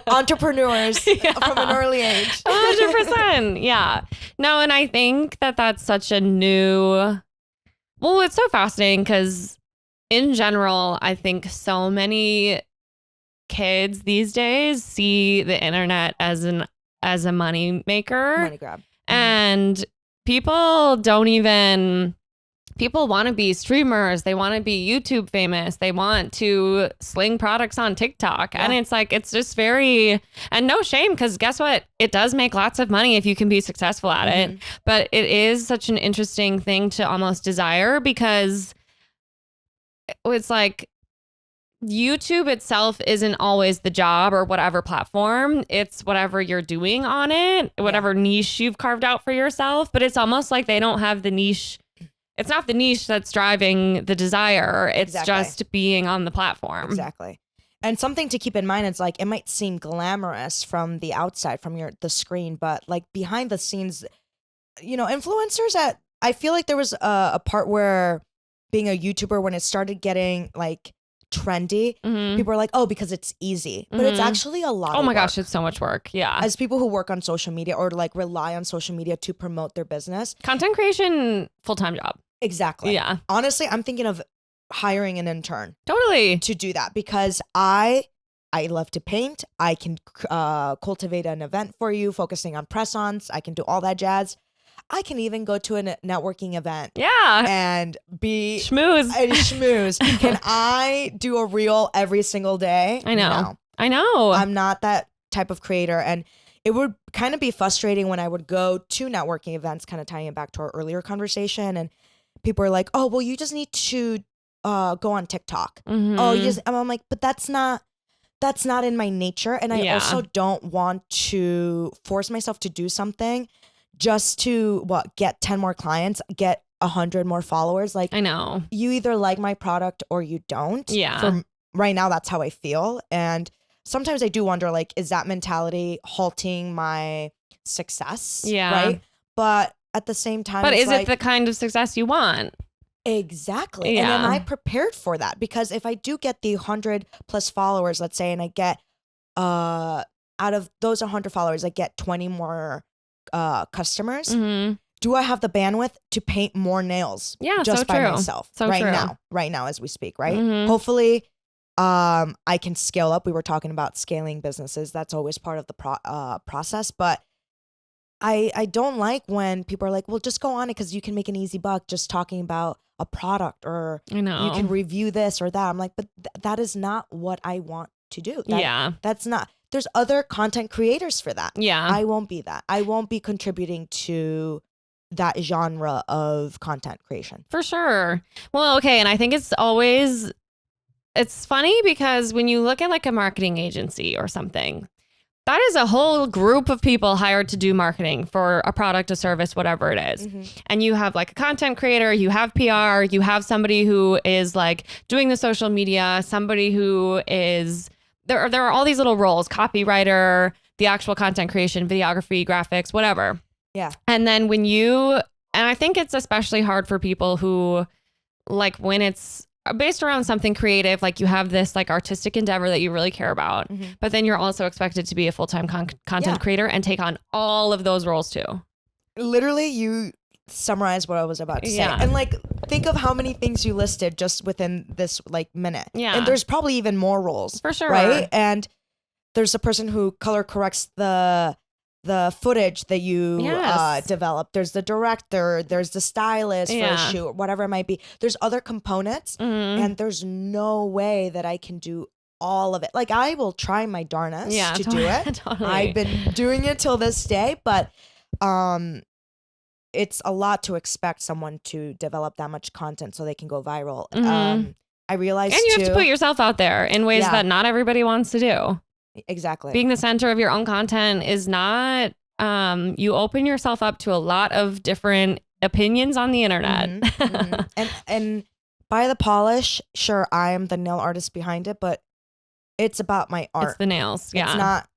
Entrepreneurs Yeah. from an early age. 100%. Yeah. No, and I think that that's such a new. Well, it's so fascinating because in general, I think so many kids these days see the internet as a money maker. Money grab. And people want to be streamers. They want to be YouTube famous. They want to sling products on TikTok. And Yeah. it's like, it's just very, and no shame, because guess what? It does make lots of money if you can be successful at it. But it is such an interesting thing to almost desire, because it's like, YouTube itself isn't always the job or whatever platform. It's whatever you're doing on it, whatever niche you've carved out for yourself. But it's almost like they don't have the niche. It's not the niche that's driving the desire. It's Exactly. just being on the platform. Exactly. And something to keep in mind is like it might seem glamorous from the outside, from the screen, but like behind the scenes, you know, influencers I feel like there was a part where being a YouTuber, when it started getting like trendy, Mhm. people are like, oh, because it's easy, but it's actually a lot. Oh of my work. gosh, it's so much work. Yeah. As people who work on social media or like rely on social media to promote their business. Content creation, full-time job. Exactly. Yeah. Honestly, I'm thinking of hiring an intern Totally. to do that because I love to paint. I can cultivate an event for you, focusing on press-ons. I can do all that jazz. I can even go to a networking event Yeah. and be Schmooze. schmooze. Can I do a reel every single day? I know. No. I know. I'm not that type of creator. And it would kind of be frustrating when I would go to networking events, kind of tying it back to our earlier conversation. And people are like, oh, well, you just need to go on TikTok. Mhm. Oh, I'm like, but that's not in my nature. And I also don't want to force myself to do something just to get 10 more clients, get 100 more followers. Like, I know. You either like my product or you don't. Yeah. For right now, that's how I feel. And sometimes I do wonder, like, is that mentality halting my success? Yeah. Right. But at the same time, But is like, it the kind of success you want? Exactly. Yeah. And am I prepared for that? Because if I do get the 100 plus followers, let's say, and I get out of those 100 followers, I get 20 more customers. Mm-hmm. Do I have the bandwidth to paint more nails? Yeah, just so by true. myself So right true. now as we speak, right? Mhm. Hopefully I can scale up. We were talking about scaling businesses. That's always part of the process, but I don't like when people are like, well, just go on it because you can make an easy buck just talking about a product, or I know. you can review this or that. I'm like, but that is not what I want to do. That's not. There's other content creators for that. Yeah. I won't be that. I won't be contributing to that genre of content creation. For sure. Well, okay. And I think it's funny because when you look at like a marketing agency or something, that is a whole group of people hired to do marketing for a product, a service, whatever it is. Mm-hmm. And you have like a content creator, you have PR, you have somebody who is like doing the social media, somebody who is, there are all these little roles, copywriter, the actual content creation, videography, graphics, whatever. Yeah. And then and I think it's especially hard for people who, like, when it's based around something creative, like you have this like artistic endeavor that you really care about, Mm-hmm. but then you're also expected to be a full-time content creator and take on all of those roles too. Literally, you summarized what I was about to say. Yeah. And like, think of how many things you listed just within this like minute. Yeah. And there's probably even more roles. For sure. Right. And there's a person who color corrects the footage that you Yes. develop. There's the director, there's the stylist for a Yeah. shoot, whatever it might be. There's other components, Mhm. and there's no way that I can do all of it. Like, I will try my darnest to do it. Totally. I've been doing it till this day, but it's a lot to expect someone to develop that much content so they can go viral. Mhm. I realized And you too, have to put yourself out there in ways Yeah. that not everybody wants to do. exactly. Being the center of your own content is not, you open yourself up to a lot of different opinions on the internet. Mhm, mhm. And by the polish, sure, I am the nail artist behind it, but it's about my art. It's the nails. Yeah. It's not.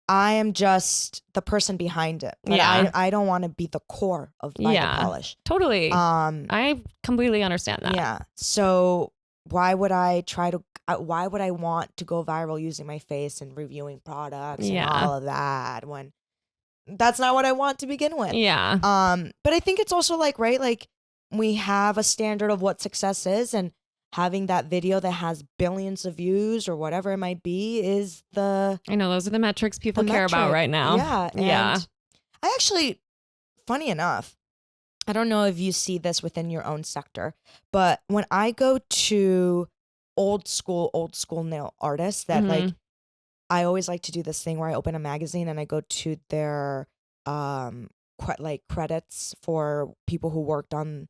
I am just the person behind it. But Yeah. I don't want to be the core of by Yeah. the polish. Totally. I completely understand that. Yeah. So why would I want to go viral using my face and reviewing products Yeah. and all of that when that's not what I want to begin with? Yeah. But I think it's also like, right, like we have a standard of what success is, and having that video that has billions of views or whatever it might be is the I know those are the metrics people the care about metric. right now. Yeah. And Yeah. I actually, funny enough, I don't know if you see this within your own sector, but when I go to old school nail artists that Mhm. like, I always like to do this thing where I open a magazine and I go to their credits for people who worked on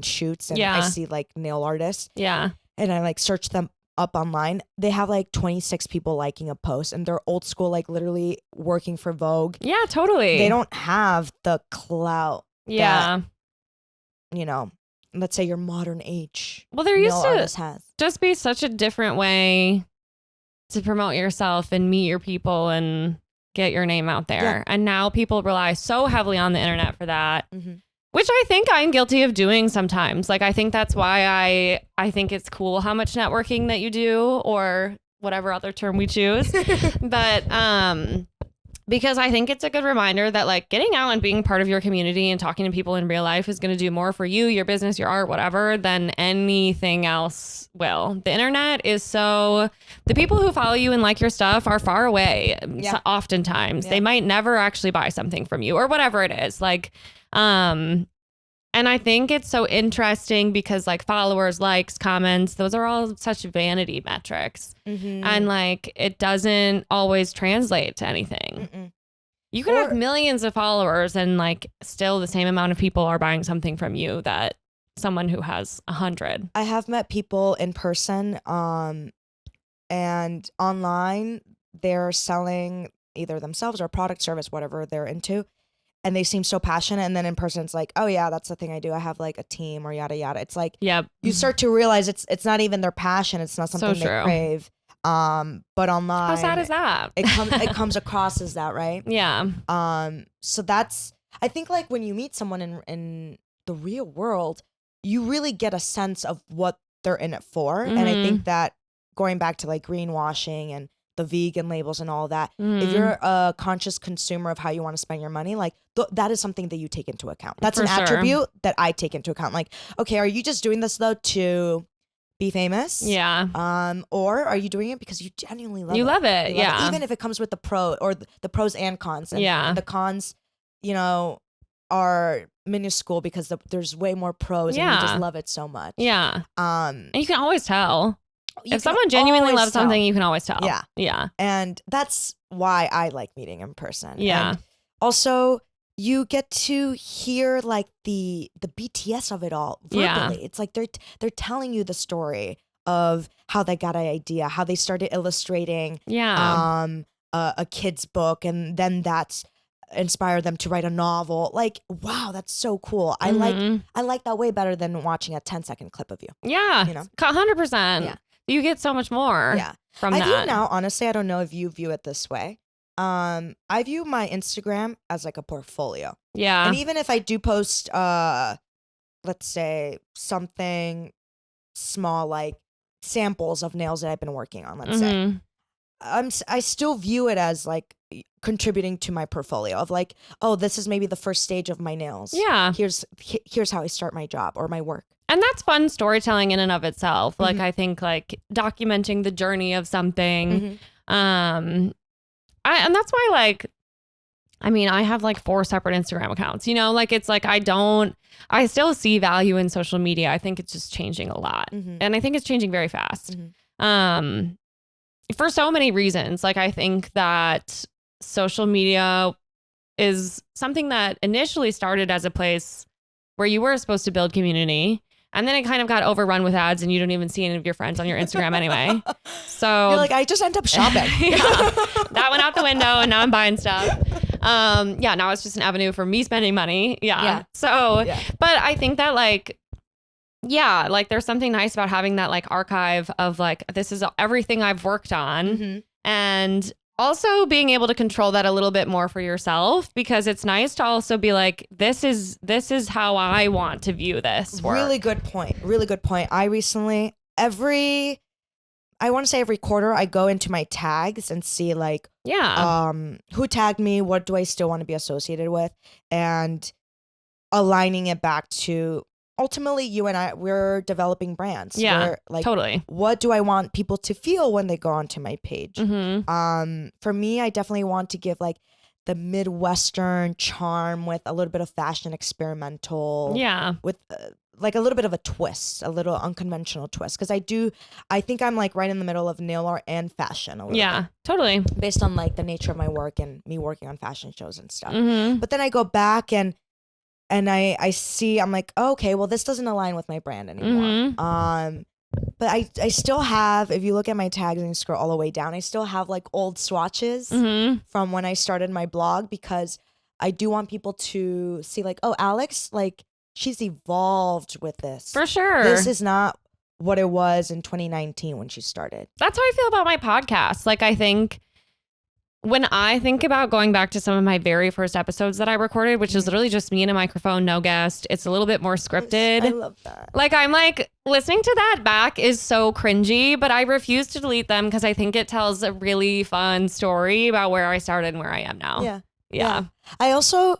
shoots, and I Yeah. see like nail artists Yeah. and I like search them up online. They have like 26 people liking a post, and they're old school, like literally working for Vogue. Yeah, totally. They don't have the clout Yeah. let's say your modern age Well, there nail used to artist has. just be such a different way to promote yourself and meet your people and get your name out there. Yeah. And now people rely so heavily on the internet for that, Mhm. which I think I'm guilty of doing sometimes. Like, I think that's why I think it's cool how much networking that you do, or whatever other term we choose. But Because I think it's a good reminder that like getting out and being part of your community and talking to people in real life is going to do more for you, your business, your art, whatever, than anything else will. The internet is the people who follow you and like your stuff are far away. Yeah. Oftentimes. Yeah. They might never actually buy something from you or whatever it is. Like, and I think it's so interesting because like followers, likes, comments, those are all such vanity metrics. And like it doesn't always translate to anything. You can have millions of followers and like still the same amount of people are buying something from you that someone who has 100. I have met people in person and online. They're selling either themselves or product, service, whatever they're into. And they seem so passionate. And then in person, it's like, oh yeah, that's the thing I do. I have like a team or yada, yada. It's like, you start to realize it's not even their passion. It's not something they crave. But online, how sad is that? It comes across as that, right? Yeah. So that's, I think like when you meet someone in the real world, you really get a sense of what they're in it for. And I think that going back to like greenwashing and the vegan labels and all that, if you're a conscious consumer of how you want to spend your money, like that is something that you take into account. That's an attribute that I take into account. Like, okay, are you just doing this though to be famous? Yeah. Or are you doing it because you genuinely love it? You love it. Yeah. Even if it comes with the the pros and cons. And yeah. The cons, are minuscule because there's way more pros and you just love it so much. Yeah. And you can always tell. If someone genuinely loves something, you can always tell. Yeah. Yeah. And that's why I like meeting in person. Yeah. And also, you get to hear like the BTS of it all verbally. Yeah. It's like they're telling you the story of how they got an idea, how they started illustrating a kid's book, and then that's inspired them to write a novel. Like, wow, that's so cool. I like that way better than watching a 10-second clip of you. Yeah. 100%. Yeah. You get so much more from that. I view now, honestly, I don't know if you view it this way. I view my Instagram as like a portfolio. Yeah. And even if I do post, let's say something small, like samples of nails that I've been working on, let's say, I still view it as like contributing to my portfolio of like, oh, this is maybe the first stage of my nails. Yeah. Here's how I start my job or my work. And that's fun storytelling in and of itself. Like, I think like documenting the journey of something. And that's why like, I mean, I have like 4 separate Instagram accounts, like it's like, I still see value in social media. I think it's just changing a lot. And I think it's changing very fast. For so many reasons. Like, I think that social media is something that initially started as a place where you were supposed to build community. And then it kind of got overrun with ads and you don't even see any of your friends on your Instagram anyway. So you're like, I just end up shopping. That went out the window and now I'm buying stuff. Now it's just an avenue for me spending money. So, but I think that like, like there's something nice about having that like archive of like, this is everything I've worked on. And also being able to control that a little bit more for yourself, because it's nice to also be like, this is how I want to view this work. Really good point. I recently, I want to say every quarter, I go into my tags and see like, who tagged me, what do I still want to be associated with, and aligning it back to ultimately you and we're developing brands. Yeah, like, totally. What do I want people to feel when they go onto my page? For me, I definitely want to give like the Midwestern charm with a little bit of fashion experimental. With like a little bit of a twist, a little unconventional twist. Because I think I'm like right in the middle of nail art and fashion a little bit. Totally. Based on like the nature of my work and me working on fashion shows and stuff. But then I go back and I see, I'm like, oh, okay, well, this doesn't align with my brand anymore. But I still have, if you look at my tags and you scroll all the way down, I still have like old swatches from when I started my blog, because I do want people to see like, oh, Alex, like she's evolved with this. For sure. This is not what it was in 2019 when she started. That's how I feel about my podcast. Like, I think when I think about going back to some of my very first episodes that I recorded, which is literally just me and a microphone, no guest, it's a little bit more scripted. I love that. Like, I'm like, listening to that back is so cringy, but I refuse to delete them because I think it tells a really fun story about where I started and where I am now. Yeah. I also,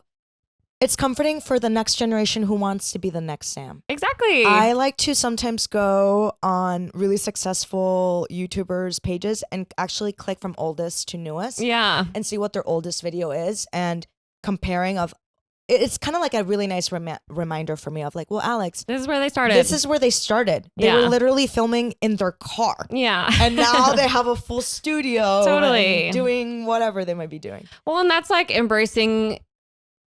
it's comforting for the next generation who wants to be the next Sam. Exactly. I like to sometimes go on really successful YouTubers' pages and actually click from oldest to newest. Yeah. And see what their oldest video is and comparing of. It's kind of like a really nice reminder for me of like, well, Alex, This is where they started. this is where they started. They were literally filming in their car. Yeah. And now they have a full studio. Totally. And doing whatever they might be doing. Well, and that's like embracing.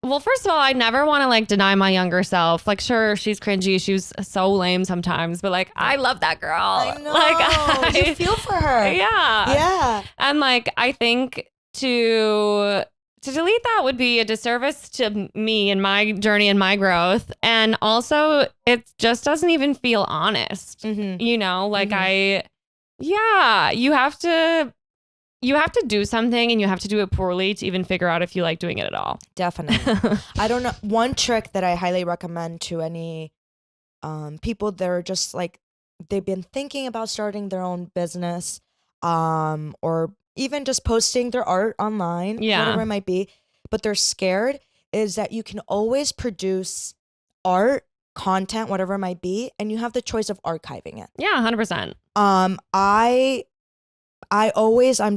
Well, first of all, I never want to like deny my younger self. Like, sure, she's cringy. She was so lame sometimes, but like, I love that girl. I know. Like, You feel for her. Yeah. Yeah. And like, I think to delete that would be a disservice to me and my journey and my growth. And also, it just doesn't even feel honest. Mm-hmm. You know, like you have to do something and you have to do it poorly to even figure out if you like doing it at all. Definitely. I don't know. One trick that I highly recommend to any people that are just like, they've been thinking about starting their own business or even just posting their art online, whatever it might be, but they're scared, is that you can always produce art, content, whatever it might be, and you have the choice of archiving it. Yeah, 100%. I'm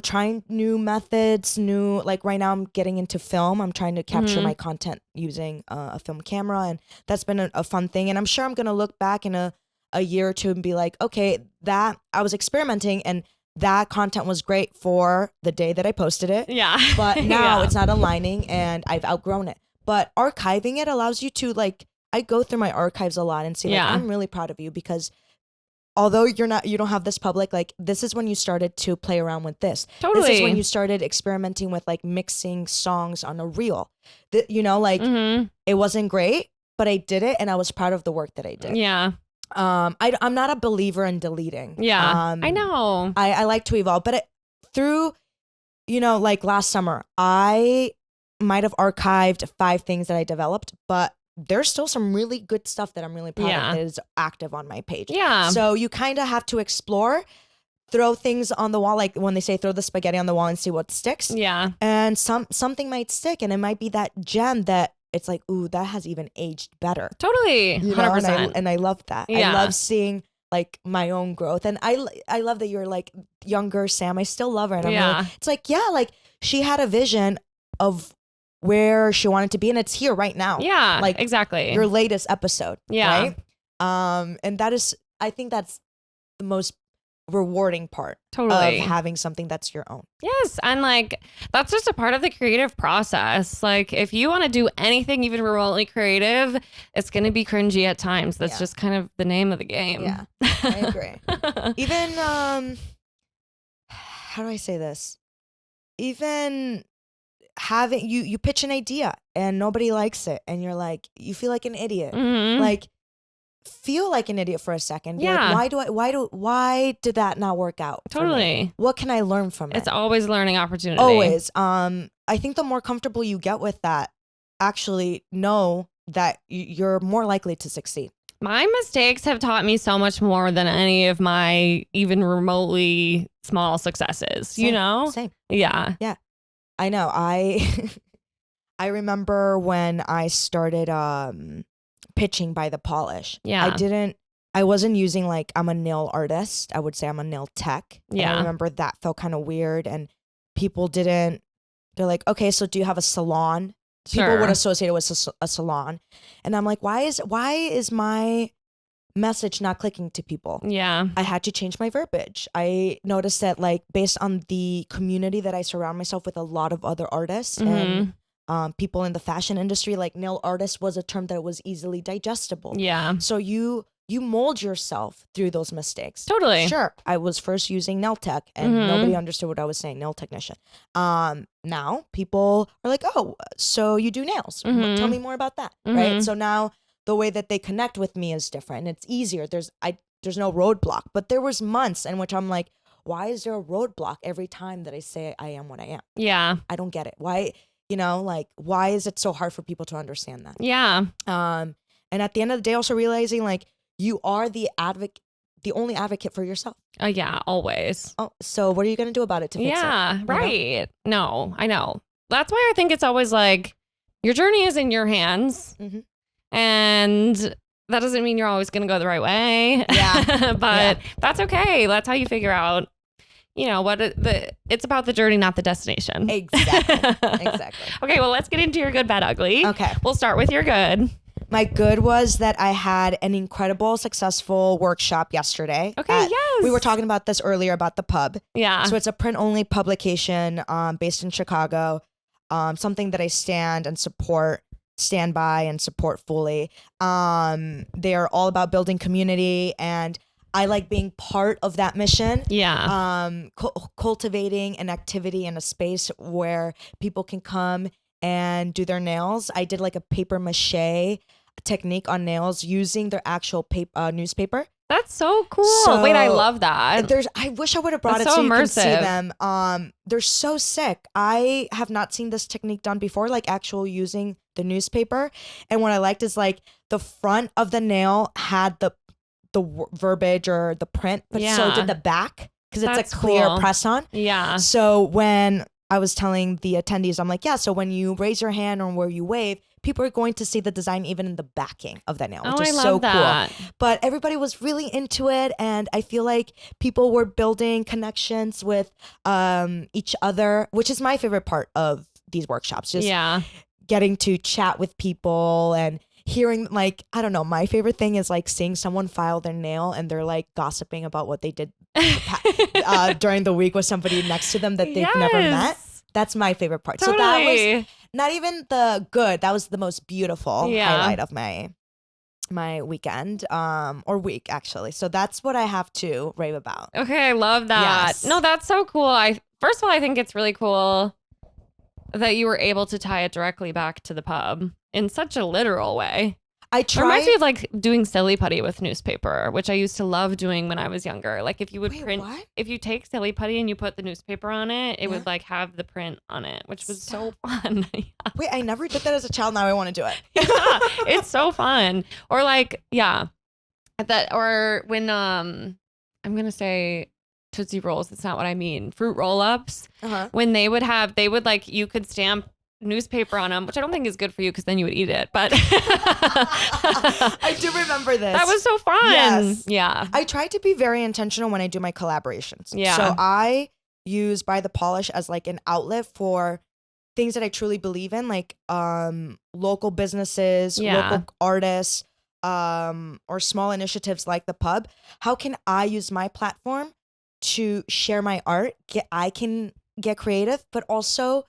trying new methods, like right now I'm getting into film. I'm trying to capture my content using a film camera, and that's been a fun thing. And I'm sure I'm going to look back in a year or two and be like, okay, that I was experimenting and that content was great for the day that I posted it. Yeah. But now it's not aligning and I've outgrown it. But archiving it allows you to like, I go through my archives a lot and see like, I'm really proud of you because although you don't have this public, like this is when you started to play around with this. Totally. This is when you started experimenting with like mixing songs on a reel. It wasn't great, but I did it and I was proud of the work that I did. Yeah. I'm not a believer in deleting. Yeah. I know. I like to evolve, but through, like last summer, I might have archived 5 things that I developed, but there's still some really good stuff that I'm really proud of that is active on my page. Yeah. So you kind of have to explore, throw things on the wall, like when they say throw the spaghetti on the wall and see what sticks. Yeah. And something might stick, and it might be that gem that it's like, ooh, that has even aged better. Totally. 100%. And I love that. Yeah. I love seeing like my own growth. And I love that you're like younger Sam. I still love her. And it's like, like she had a vision of where she wanted to be, and it's here right now. Yeah, like exactly. Your latest episode. Yeah. Right. And I think that's the most rewarding part of having something that's your own. Yes. And like, that's just a part of the creative process. Like, if you want to do anything even remotely creative, it's going to be cringy at times. That's just kind of the name of the game. Yeah, I agree. Even, how do I say this? Even having, you pitch an idea and nobody likes it and you're like, you feel like an idiot. Mm-hmm. Like, feel like an idiot for a second. Be Yeah. like, why did that not work out? for me? Totally. What can I learn from it? It's always learning opportunity. Always. I think the more comfortable you get with that, actually know that you're more likely to succeed. My mistakes have taught me so much more than any of my even remotely small successes, Same, you know? Same. Yeah. I know. I remember when I started pitching by the polish. Yeah. I wasn't using like, I'm a nail artist. I would say I'm a nail tech. And Yeah. I remember that felt kind of weird, and they're like, okay, so do you have a salon? People Sure. would associate it with a salon. And I'm like, why is my message not clicking to people? Yeah. I had to change my verbiage. I noticed that like based on the community that I surround myself with, a lot of other artists and people in the fashion industry, like nail artist was a term that was easily digestible. Yeah. So you mold yourself through those mistakes. Totally. Sure. I was first using nail tech and nobody understood what I was saying, nail technician. Now people are like, oh, so you do nails. Tell me more about that. Right. So now the way that they connect with me is different and it's easier. There's no roadblock, but there was months in which I'm like, why is there a roadblock every time that I say I am what I am? Yeah. I don't get it. Why, like, why is it so hard for people to understand that? Yeah. And at the end of the day, also realizing like you are the only advocate for yourself. Yeah, always. Oh, so what are you going to do about it to fix it? Yeah, right. No, I know. That's why I think it's always like your journey is in your hands. Mhm. And that doesn't mean you're always going to go the right way. Yeah. But that's okay. That's how you figure out, it's about the journey, not the destination. Exactly. Okay, well, let's get into your good, bad, ugly. Okay. We'll start with your good. My good was that I had an incredible, successful workshop yesterday. Okay, yes. We were talking about this earlier about the pub. Yeah. So it's a print-only publication based in Chicago, something that I stand by and support fully. They're all about building community, and I like being part of that mission. Yeah. Cultivating an activity in a space where people can come and do their nails. I did like a paper mache technique on nails using their actual newspaper. That's so cool. So Wait, I love that. I wish I would have brought That's it so so you can see immersive. them. They're so sick. I have not seen this technique done before, like actual using the newspaper. And what I liked is like the front of the nail had the verbiage or the print, but so did the back because it's That's a clear cool. press on. Yeah. So when I was telling the attendees, I'm like, yeah, so when you raise your hand or where you wave, people are going to see the design even in the backing of the nail, which is so that. cool. But everybody was really into it, and I feel like people were building connections with each other, which is my favorite part of these workshops. Just getting to chat with people and hearing, like, I don't know, my favorite thing is like seeing someone file their nail and they're like gossiping about what they did during the week with somebody next to them that they've never met. That's my favorite part. Totally. So that was not even the good. That was the most beautiful highlight of my weekend or week, actually. So that's what I have to rave about. Okay, I love that. Yes. No, that's so cool. First of all, I think it's really cool that you were able to tie it directly back to the pub in such a literal way. It reminds me of like doing silly putty with newspaper, which I used to love doing when I was younger. Like if you would if you take silly putty and you put the newspaper on it, it would like have the print on it, which was so fun. Wait, I never did that as a child. Now I want to do it. Yeah, it's so fun. Or like, or when I'm gonna say Tootsie Rolls, that's not what I mean. Fruit roll-ups. When they would like, you could stamp newspaper on them, which I don't think is good for you because then you would eat it, but I do remember this. That was so fun. Yes. Yeah. I try to be very intentional when I do my collaborations. Yeah. So I use By the Polish as like an outlet for things that I truly believe in, like local businesses, local artists, or small initiatives like the pub. How can I use my platform to share my art? I can get creative, but also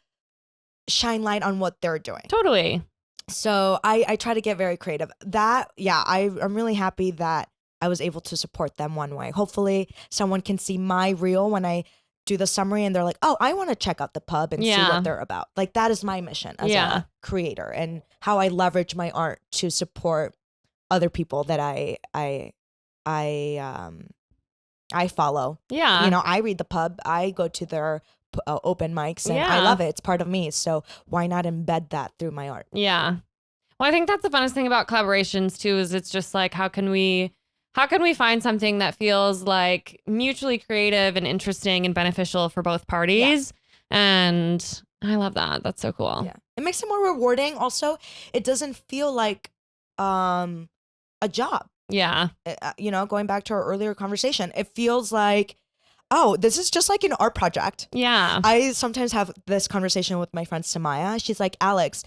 shine light on what they're doing. Totally. So I try to get very creative. I'm really happy that I was able to support them one way. Hopefully someone can see my reel when I do the summary and they're like, oh, I want to check out the pub and see what they're about. Like that is my mission as a creator, and how I leverage my art to support other people that I follow. Yeah. You know, I read the pub, I go to their open mics, and I love it. It's part of me. So why not embed that through my art? Yeah. Well, I think that's the funnest thing about collaborations too, is it's just like, how can we find something that feels like mutually creative and interesting and beneficial for both parties? Yeah. And I love that. That's so cool. Yeah. It makes it more rewarding. Also, it doesn't feel like a job. Yeah. You know, going back to our earlier conversation, it feels like, oh, this is just like an art project. Yeah. I sometimes have this conversation with my friend Samaya. She's like, Alex,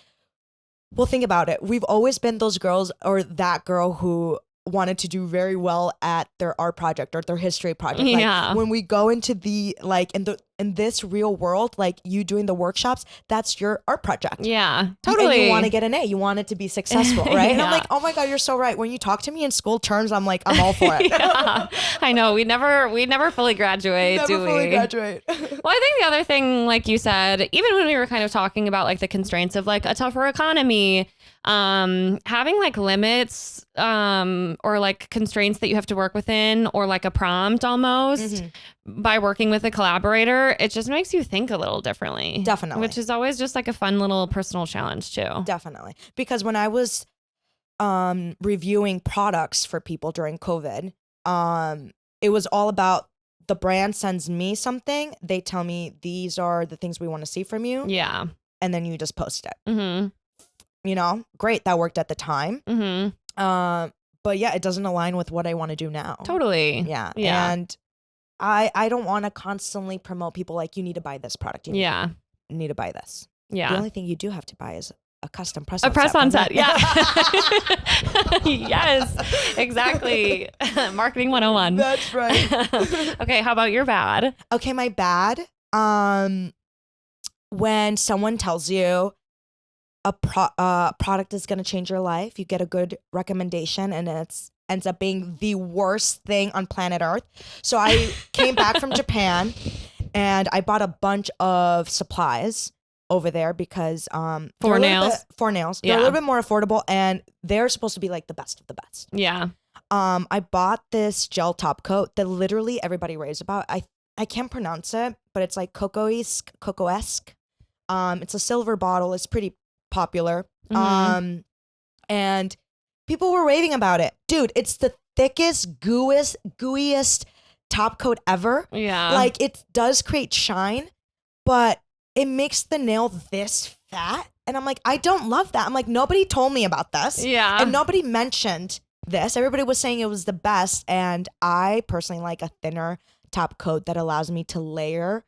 well, think about it. We've always been those girls, or that girl who wanted to do very well at their art project or their history project. Yeah. Like when we go into the, like in this real world, like you doing the workshops, that's your art project. Yeah, totally. And you want to get an A. You want it to be successful, right? And I'm like, oh my God, you're so right. When you talk to me in school terms, I'm like, I'm all for it. Yeah. I know. We never fully graduate, do we? Never fully graduate. Well, I think the other thing, like you said, even when we were kind of talking about like the constraints of like a tougher economy, having like limits or like constraints that you have to work within, or like a prompt almost by working with a collaborator, it just makes you think a little differently. Definitely. Which is always just like a fun little personal challenge too. Definitely. Because when I was reviewing products for people during COVID, it was all about the brand sends me something. They tell me these are the things we want to see from you. Yeah. And then you just post it. Mm-hmm. You know, great. That worked at the time. Mm-hmm. But yeah, it doesn't align with what I want to do now. Totally. Yeah. Yeah. And I don't want to constantly promote people like you need to buy this product. You need to buy this. Yeah. The only thing you do have to buy is a custom press A on press set. on set. Yeah. Yes, exactly. Marketing 101. That's right. Okay. How about your bad? Okay. My bad. When someone tells you a product is going to change your life, you get a good recommendation and it ends up being the worst thing on planet Earth. So I came back from Japan and I bought a bunch of supplies over there because For nails. They're a little bit more affordable and they're supposed to be like the best of the best. Yeah. I bought this gel top coat that literally everybody raves about. I can't pronounce it, but it's like cocoa-esque. It's a silver bottle. It's pretty popular. Mm-hmm. And people were raving about it. Dude, it's the thickest, gooeyest top coat ever. Yeah. Like it does create shine, but it makes the nail this fat. And I'm like, I don't love that. I'm like, nobody told me about this. Yeah. And nobody mentioned this. Everybody was saying it was the best. And I personally like a thinner top coat that allows me to layer.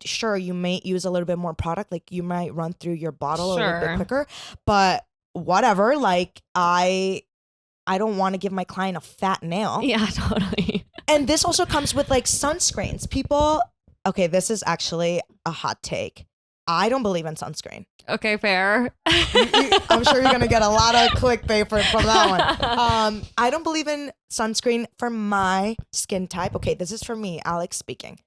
Sure, you may use a little bit more product. Like you might run through your bottle a little bit quicker, but whatever. Like I don't want to give my client a fat nail. Yeah, totally. And this also comes with like sunscreens. Okay, this is actually a hot take. I don't believe in sunscreen. Okay, fair. I'm sure you're going to get a lot of clickbait from that one. I don't believe in sunscreen for my skin type. Okay, this is for me, Alex speaking.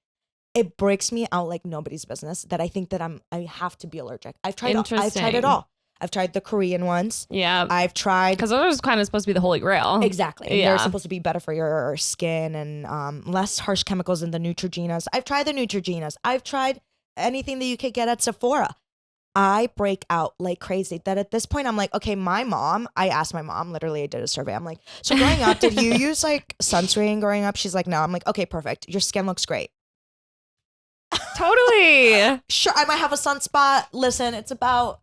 It breaks me out like nobody's business that I think that I have to be allergic. I've tried it all. I've tried the Korean ones. Yeah. I've tried. Because those are kind of supposed to be the holy grail. Exactly. And Yeah. they're supposed to be better for your skin and less harsh chemicals than the Neutrogenas. I've tried the Neutrogenas. I've tried anything that you could get at Sephora. I break out like crazy that at this point I'm like, okay, I asked my mom, literally I did a survey. I'm like, so growing up, did you use like sunscreen growing up? She's like, no. I'm like, okay, perfect. Your skin looks great. Totally. Sure, I might have a sunspot. Listen, it's about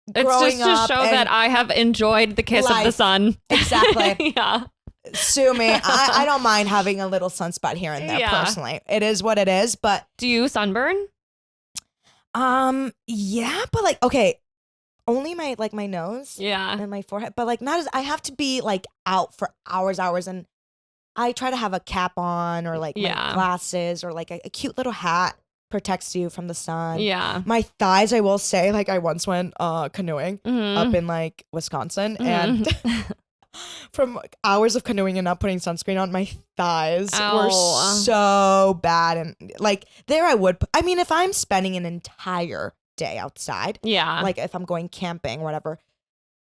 It's growing just to show that I have enjoyed the kiss of the life. sun. Exactly. Yeah. Sue me. I don't mind having a little sunspot here and there. Yeah. Personally, it is what it is. But Do you sunburn? yeah, but like, okay, only my nose Yeah. and my forehead, but like not as I have to be like out for hours, and I try to have a cap on or like my glasses or like a cute little hat protects you from the sun. Yeah. My thighs, I will say, like I once went canoeing Mhm. up in like Wisconsin and from like, hours of canoeing and not putting sunscreen on, my thighs were Ow. so bad. And like there I would, I mean, if I'm spending an entire day outside, Yeah. like if I'm going camping or whatever,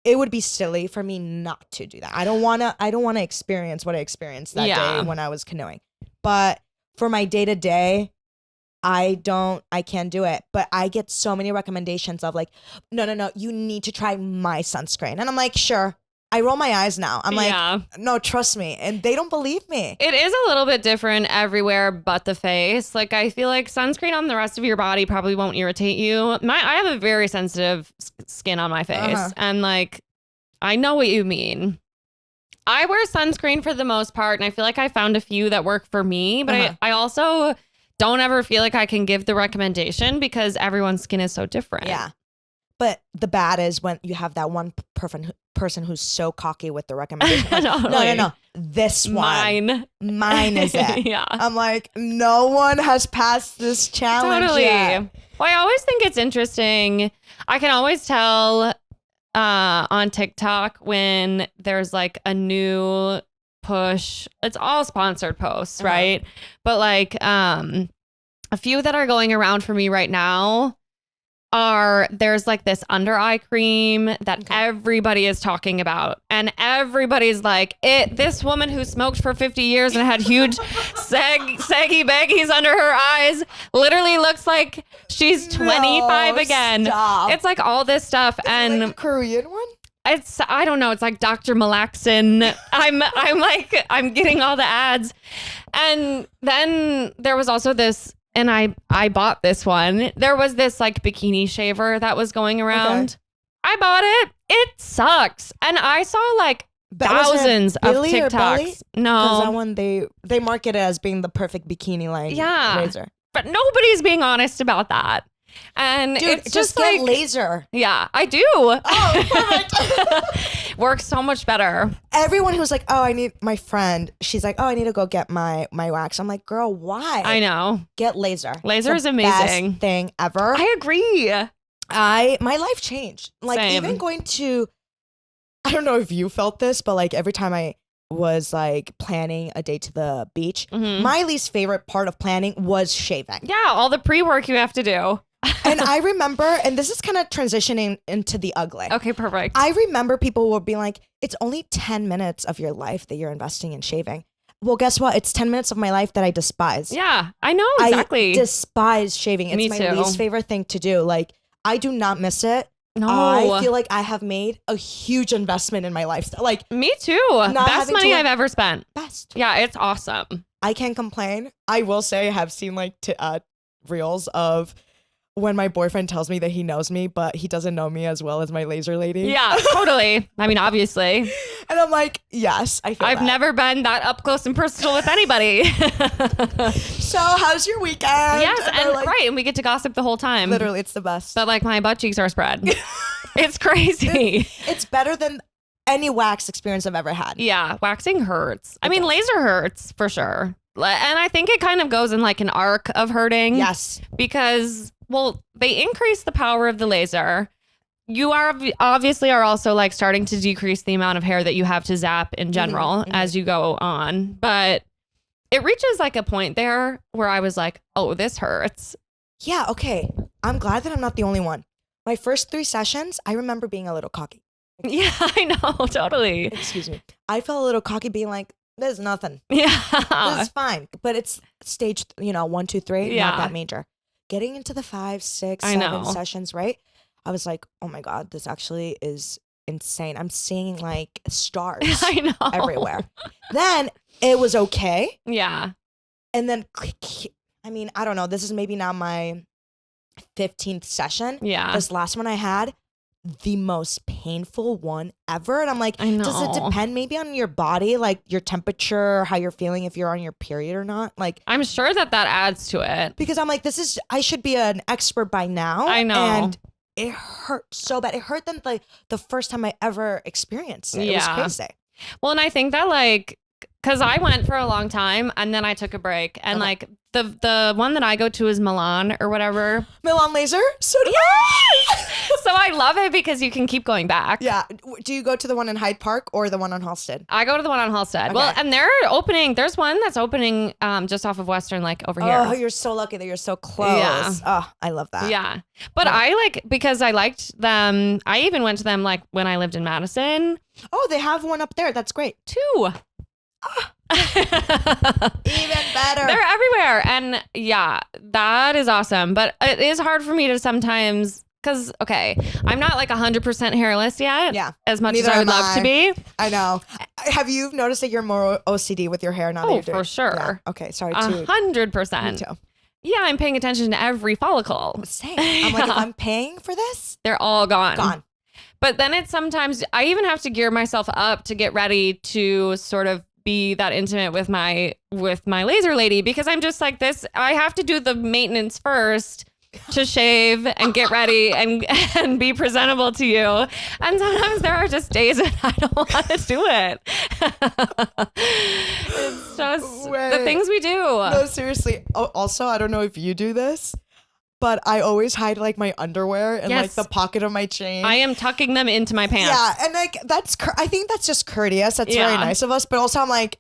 it would be silly for me not to do that. I don't want to experience what I experienced that day when I was canoeing. But for my day to day, I can't do it. But I get so many recommendations of like, no, you need to try my sunscreen. And I'm like, sure. I roll my eyes now. I'm like, no, trust me. And they don't believe me. It is a little bit different everywhere but the face. Like I feel like sunscreen on the rest of your body probably won't irritate you. I have a very sensitive skin on my face. And like, I know what you mean. I wear sunscreen for the most part. And I feel like I found a few that work for me. But I also don't ever feel like I can give the recommendation because everyone's skin is so different. Yeah. But the bad is when you have that one person who's so cocky with the recommendation. Like, no. This one. Mine is it. Yeah. I'm like, no one has passed this challenge yet. Well, I always think it's interesting. I can always tell on TikTok when there's like a new push. It's all sponsored posts, right? But like a few that are going around for me right now there's like this under eye cream that everybody is talking about. And everybody's like, this woman who smoked for 50 years and had huge saggy baggies under her eyes literally looks like she's 25 again. Stop. It's like all this stuff. Is and it like a Korean one? I don't know. It's like Dr. Malaxin. I'm getting all the ads. And then there was also this, and I bought this one. There was this like bikini shaver that was going around. Okay. I bought it. It sucks. And I saw like thousands of Billy or Belly? TikToks. No. Because that one, they market it as being the perfect bikini line razor. But nobody's being honest about that. And Dude, it's just like, get laser. Yeah, I do. Oh, perfect. Works so much better. Everyone who's like, oh, I need my friend. She's like, oh, I need to go get my wax. I'm like, girl, why? I know. Get laser. Laser It's is the amazing. Best thing ever. I agree. My life changed. Like Same. even going to, I don't know if you felt this, but like every time I was like planning a day to the beach, my least favorite part of planning was shaving. Yeah, all the pre-work you have to do. And I remember, and this is kind of transitioning into the ugly. Okay, perfect. I remember people will be like, it's only 10 minutes of your life that you're investing in shaving. Well, guess what? It's 10 minutes of my life that I despise. Yeah, I know exactly. I despise shaving. It's Me my too. least favorite thing to do. Like, I do not miss it. No. I feel like I have made a huge investment in my lifestyle. Like, me too. not Best having money to, I've ever spent. best. Yeah, it's awesome. I can't complain. I will say I have seen like reels of when my boyfriend tells me that he knows me, but he doesn't know me as well as my laser lady. Yeah, totally. I mean, obviously. And I'm like, yes, I feel I've that. never been that up close and personal with anybody. So how's your weekend? Yes, they're and like, right, and we get to gossip the whole time. literally, it's the best. But like my butt cheeks are spread. It's crazy. It's better than any wax experience I've ever had. Yeah, waxing hurts. I mean, laser hurts for sure. And I think it kind of goes in like an arc of hurting. Yes. Because, well, they increase the power of the laser. You are obviously are also like starting to decrease the amount of hair that you have to zap in general as you go on. But it reaches like a point there where I was like, oh, this hurts. Yeah, okay. I'm glad that I'm not the only one. My first 3 sessions, I remember being a little cocky. Yeah, I know. Totally. Excuse me. I felt a little cocky being like, there's nothing. Yeah. This is fine. But it's stage, 1, 2, 3, Yeah. not that major. Getting into the 5, 6, I 7 know. sessions, right? I was like, oh my God, this actually is insane. I'm seeing like stars I know. everywhere. Then it was okay. Yeah. And then, I mean, I don't know. This is maybe not my 15th session. Yeah. This last one I had, the most painful one ever. And I'm like, I know. does it depend maybe on your body, like your temperature, how you're feeling, if you're on your period or not? Like, I'm sure that adds to it. because I'm like, I should be an expert by now. I know. And it hurt so bad. It hurt them like the first time I ever experienced it. It was crazy. Well, and I think that like, because I went for a long time and then I took a break and like the one that I go to is Milan or whatever. Milan laser? So do So I love it because you can keep going back. Yeah. Do you go to the one in Hyde Park or the one on Halstead? I go to the one on Halstead. Okay. Well, and there's one that's opening just off of Western, like over here. Oh, you're so lucky that you're so close. Yeah. Oh, I love that. Yeah. But I like, because I liked them, I even went to them like when I lived in Madison. Oh, they have one up there. That's great. 2. Even better. They're everywhere. And yeah, that is awesome. But it is hard for me to sometimes, because, okay, I'm not like 100% hairless yet. Yeah. As much Neither as I would am love I. to be. I know. Have you noticed that you're more OCD with your hair now? Oh, that you're for sure. Yeah. Okay, sorry. Too. 100%. Me too. Yeah, I'm paying attention to every follicle. Same. I'm like, if I'm paying for this, They're all gone. gone. But then it's sometimes, I even have to gear myself up to get ready to sort of be that intimate with my laser lady, because I'm just like this. I have to do the maintenance first to shave and get ready and be presentable to you. And sometimes there are just days when I don't want to do it. It's just the things we do. No, seriously. Also, I don't know if you do this, but I always hide like my underwear in like Yes. the pocket of my chain. I am tucking them into my pants. Yeah, and like I think that's just courteous. That's very Yeah. nice of us. But also, I'm like,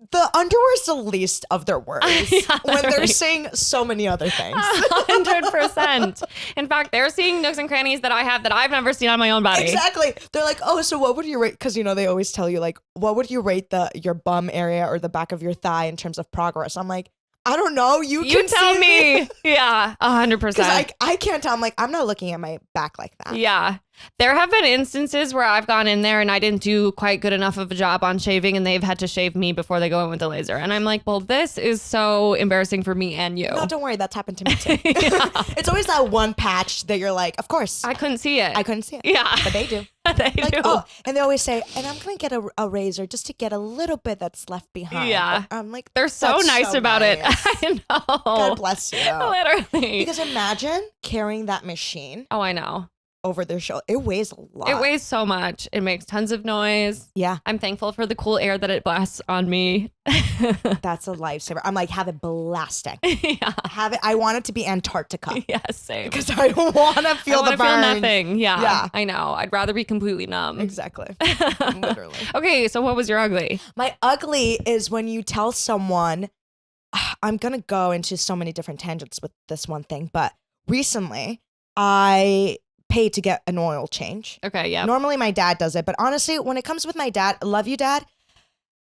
the underwear is the least of their worries Yeah, when they're right. saying so many other things. 100%. In fact, they're seeing nooks and crannies that I have that I've never seen on my own body. Exactly. They're like, oh, so what would you rate? Because, they always tell you, like, what would you rate your bum area or the back of your thigh in terms of progress? I'm like, I don't know. You can tell see me. Yeah, 100%. Because I can't tell. I'm like, I'm not looking at my back like that. Yeah. There have been instances where I've gone in there and I didn't do quite good enough of a job on shaving and they've had to shave me before they go in with the laser. And I'm like, well, this is so embarrassing for me and you. No, don't worry. That's happened to me too. Yeah. It's always that one patch that you're like, of course. I couldn't see it. I couldn't see it. Yeah. But they do. They Like, do. oh, and they always say, and I'm going to get a razor just to get a little bit that's left behind. Yeah. I'm like, They're so that's nice so about it. nice. I know. God bless you. Literally. Because imagine carrying that machine Oh, I know. over their shoulder. It weighs a lot. It weighs so much. It makes tons of noise. Yeah. I'm thankful for the cool air that it blasts on me. That's a lifesaver. I'm like, have it blasting. Yeah. Have it. I want it to be Antarctica. Yeah, same. Because I don't want to feel I the wanna burn. feel nothing. Yeah, Yeah. I know. I'd rather be completely numb. Exactly. Literally. Okay, so what was your ugly? My ugly is when you tell someone, I'm going to go into so many different tangents with this one thing, but recently I paid to get an oil change. Okay, yeah. Normally my dad does it, but honestly, when it comes with my dad, love you, Dad,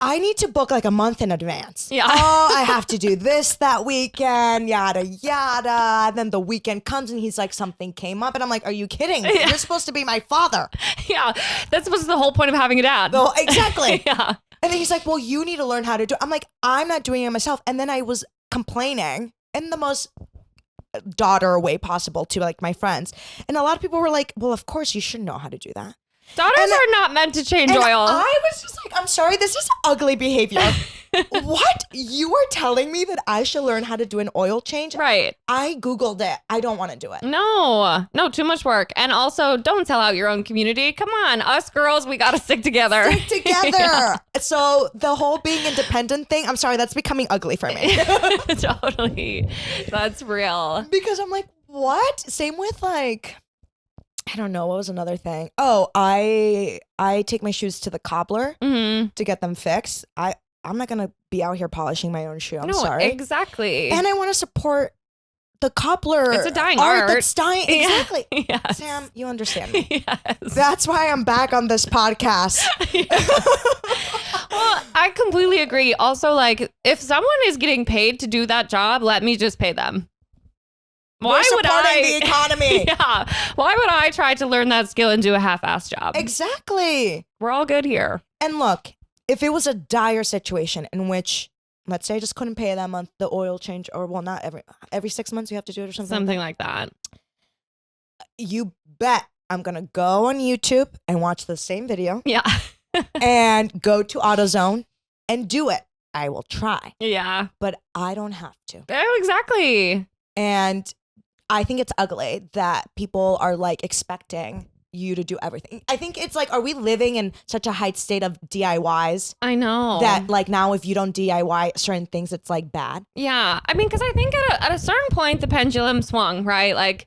I need to book like a month in advance. Yeah. Oh, I have to do this that weekend, yada, yada. And then the weekend comes and he's like, something came up. And I'm like, are you kidding? Yeah. You're supposed to be my father. Yeah, that's what's the whole point of having a dad. No, exactly. Yeah. And then he's like, well, you need to learn how to do it. I'm like, I'm not doing it myself. And then I was complaining in the most daughter way possible to like my friends. And a lot of people were like, well, of course you should know how to do that. Daughters are not meant to change And oil. I was just like, I'm sorry, this is ugly behavior. What? You are telling me that I should learn how to do an oil change? Right. I Googled it. I don't want to do it. No, too much work. And also, don't sell out your own community. Come on, us girls, we got to stick together. Stick together. So the whole being independent thing, I'm sorry, that's becoming ugly for me. Totally. That's real. Because I'm like, what? Same with like, I don't know, what was another thing? Oh, I take my shoes to the cobbler Mm-hmm. to get them fixed. I'm not gonna be out here polishing my own shoe. I'm sorry. Exactly. And I want to support the cobbler. It's a dying art. That's dying. Yeah. Exactly. Yes. Sam, you understand me. Yes. That's why I'm back on this podcast. Well, I completely agree. Also, like, if someone is getting paid to do that job, let me just pay them. Why We're would supporting the economy. Yeah. Why would I try to learn that skill and do a half-assed job? Exactly. We're all good here. And look, if it was a dire situation in which, let's say I just couldn't pay that month, the oil change, or well, not every 6 months you have to do it or something. Something like that. You bet I'm going to go on YouTube and watch the same video Yeah. and go to AutoZone and do it. I will try, Yeah. but I don't have to. Oh, exactly. And I think it's ugly that people are like expecting you to do everything. I think it's like, are we living in such a high state of DIYs I know. that like now if you don't DIY certain things, it's like bad? Yeah. I mean, because I think at a certain point, the pendulum swung, right? Like,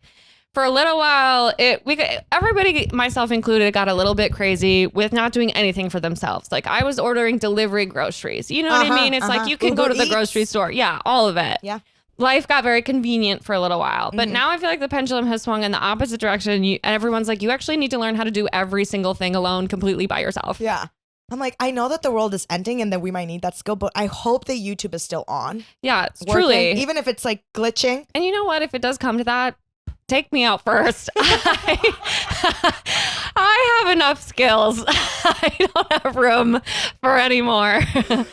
for a little while, everybody, myself included, got a little bit crazy with not doing anything for themselves. Like, I was ordering delivery groceries. You know what I mean? It's like you can Uber go to the Eats. grocery store. Yeah, all of it. Yeah. Life got very convenient for a little while. But now I feel like the pendulum has swung in the opposite direction. And everyone's like, you actually need to learn how to do every single thing alone, completely by yourself. Yeah. I'm like, I know that the world is ending and that we might need that skill, but I hope that YouTube is still on. Yeah, it's working, truly. even if it's like glitching. And you know what? If it does come to that, take me out first. I have enough skills. I don't have room for any more. You're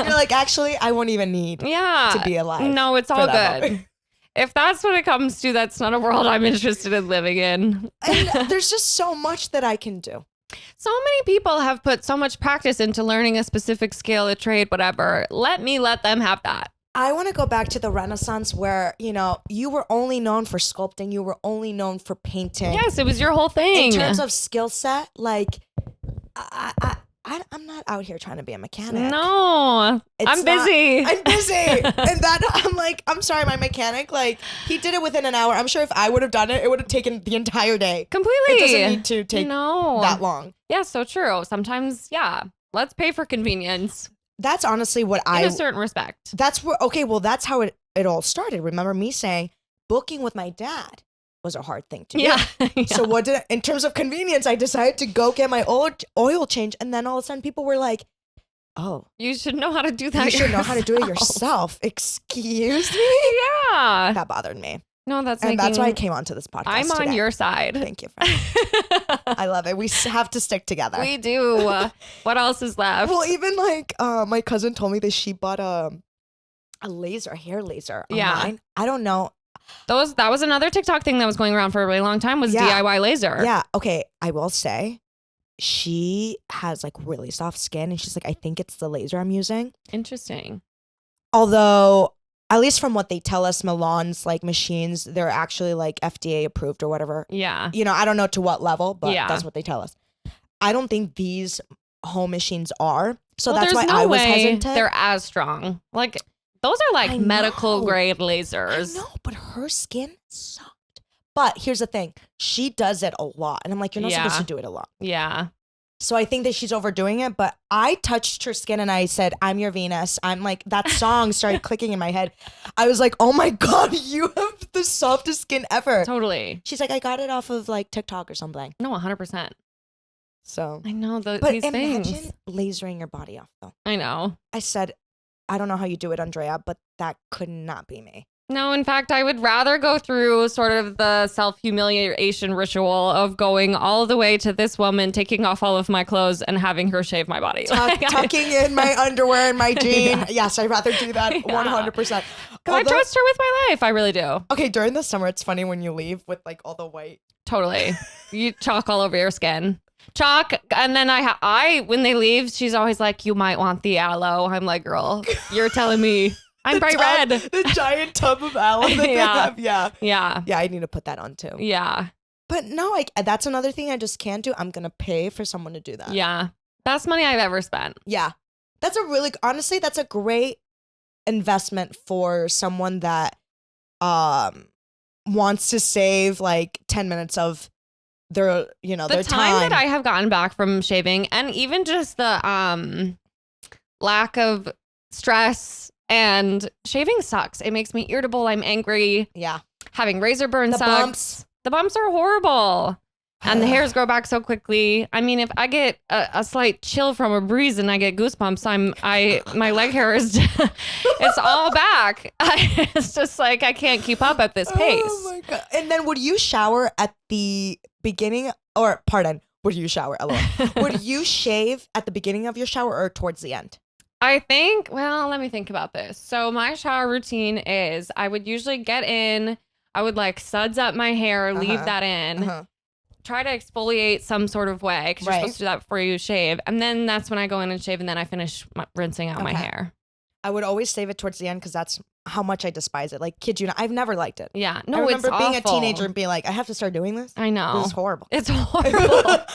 like, actually, I won't even need Yeah. to be alive. No, it's all for that good. moment. If that's what it comes to, that's not a world I'm interested in living in. And there's just so much that I can do. So many people have put so much practice into learning a specific skill, a trade, whatever. Let them have that. I want to go back to the Renaissance where, you were only known for sculpting. You were only known for painting. Yes, it was your whole thing. In terms of skill set, like, I'm not out here trying to be a mechanic. No, I'm busy. I'm busy. And that, I'm like, I'm sorry, my mechanic, like, he did it within an hour. I'm sure if I would have done it, it would have taken the entire day. Completely. It doesn't need to take that long. Yeah, so true. Sometimes, yeah, let's pay for convenience. That's honestly what in a certain respect. That's where, okay, well, that's how it all started. Remember me saying booking with my dad was a hard thing to do. Yeah. So in terms of convenience, I decided to go get my oil change. And then all of a sudden people were like, oh. You should know how to do that You should know how to do it yourself. Excuse me? Yeah. That bothered me. No, that's why I came onto this podcast I'm on today. your side. Thank you. I love it. We have to stick together. We do. What else is left? Well, even like my cousin told me that she bought a hair laser online. I don't know. That was another TikTok thing that was going around for a really long time was DIY laser. Yeah. Okay. I will say she has like really soft skin and she's like, I think it's the laser I'm using. Interesting. Although, at least from what they tell us, Milan's like machines, they're actually like FDA approved or whatever. Yeah. You know, I don't know to what level, but that's what they tell us. I don't think these home machines are. So that's why I was hesitant. They're as strong. Like, those are like medical grade lasers. I know, but her skin sucked. But here's the thing. She does it a lot. And I'm like, you're not supposed to do it a lot. Yeah. So I think that she's overdoing it, but I touched her skin and I said, I'm your Venus. I'm like, that song started clicking in my head. I was like, oh my God, you have the softest skin ever. Totally. She's like, I got it off of like TikTok or something. No, 100%. So I know these things. But things. imagine lasering your body off though. I know. I said, I don't know how you do it, Andrea, but that could not be me. No, in fact, I would rather go through sort of the self-humiliation ritual of going all the way to this woman, taking off all of my clothes and having her shave my body. Tucking in my underwear and my jean. Yeah. Yes, I'd rather do that 100%. Because I trust her with my life. I really do. Okay, during the summer, it's funny when you leave with like all the white. Totally. You chalk all over your skin. Chalk. And then I when they leave, she's always like, you might want the aloe. I'm like, girl, you're telling me. I'm bright red. The giant tub of aloe that they have. Yeah. Yeah. Yeah, I need to put that on too. Yeah. But no, that's another thing I just can't do. I'm going to pay for someone to do that. Yeah. Best money I've ever spent. Yeah. Honestly, that's a great investment for someone that wants to save like 10 minutes of their, their time that I have gotten back from shaving and even just the lack of stress. And shaving sucks. It makes me irritable. I'm angry. Yeah. Having razor burn sucks. Bumps. The bumps are horrible. And the hairs grow back so quickly. I mean, if I get a slight chill from a breeze and I get goosebumps, my leg hair is it's all back. It's just like I can't keep up at this pace. Oh my God. And then would you shower at the beginning would you shower? Would you shave at the beginning of your shower or towards the end? I think, let me think about this. So my shower routine is I would usually get in, I would like suds up my hair, leave that in, try to exfoliate some sort of way because you're supposed to do that before you shave. And then that's when I go in and shave and then I finish rinsing out my hair. I would always save it towards the end because that's how much I despise it. Like, kid you not, I've never liked it. Yeah. No, I remember being awful. a teenager and being like, I have to start doing this. I know. This is horrible. It's horrible.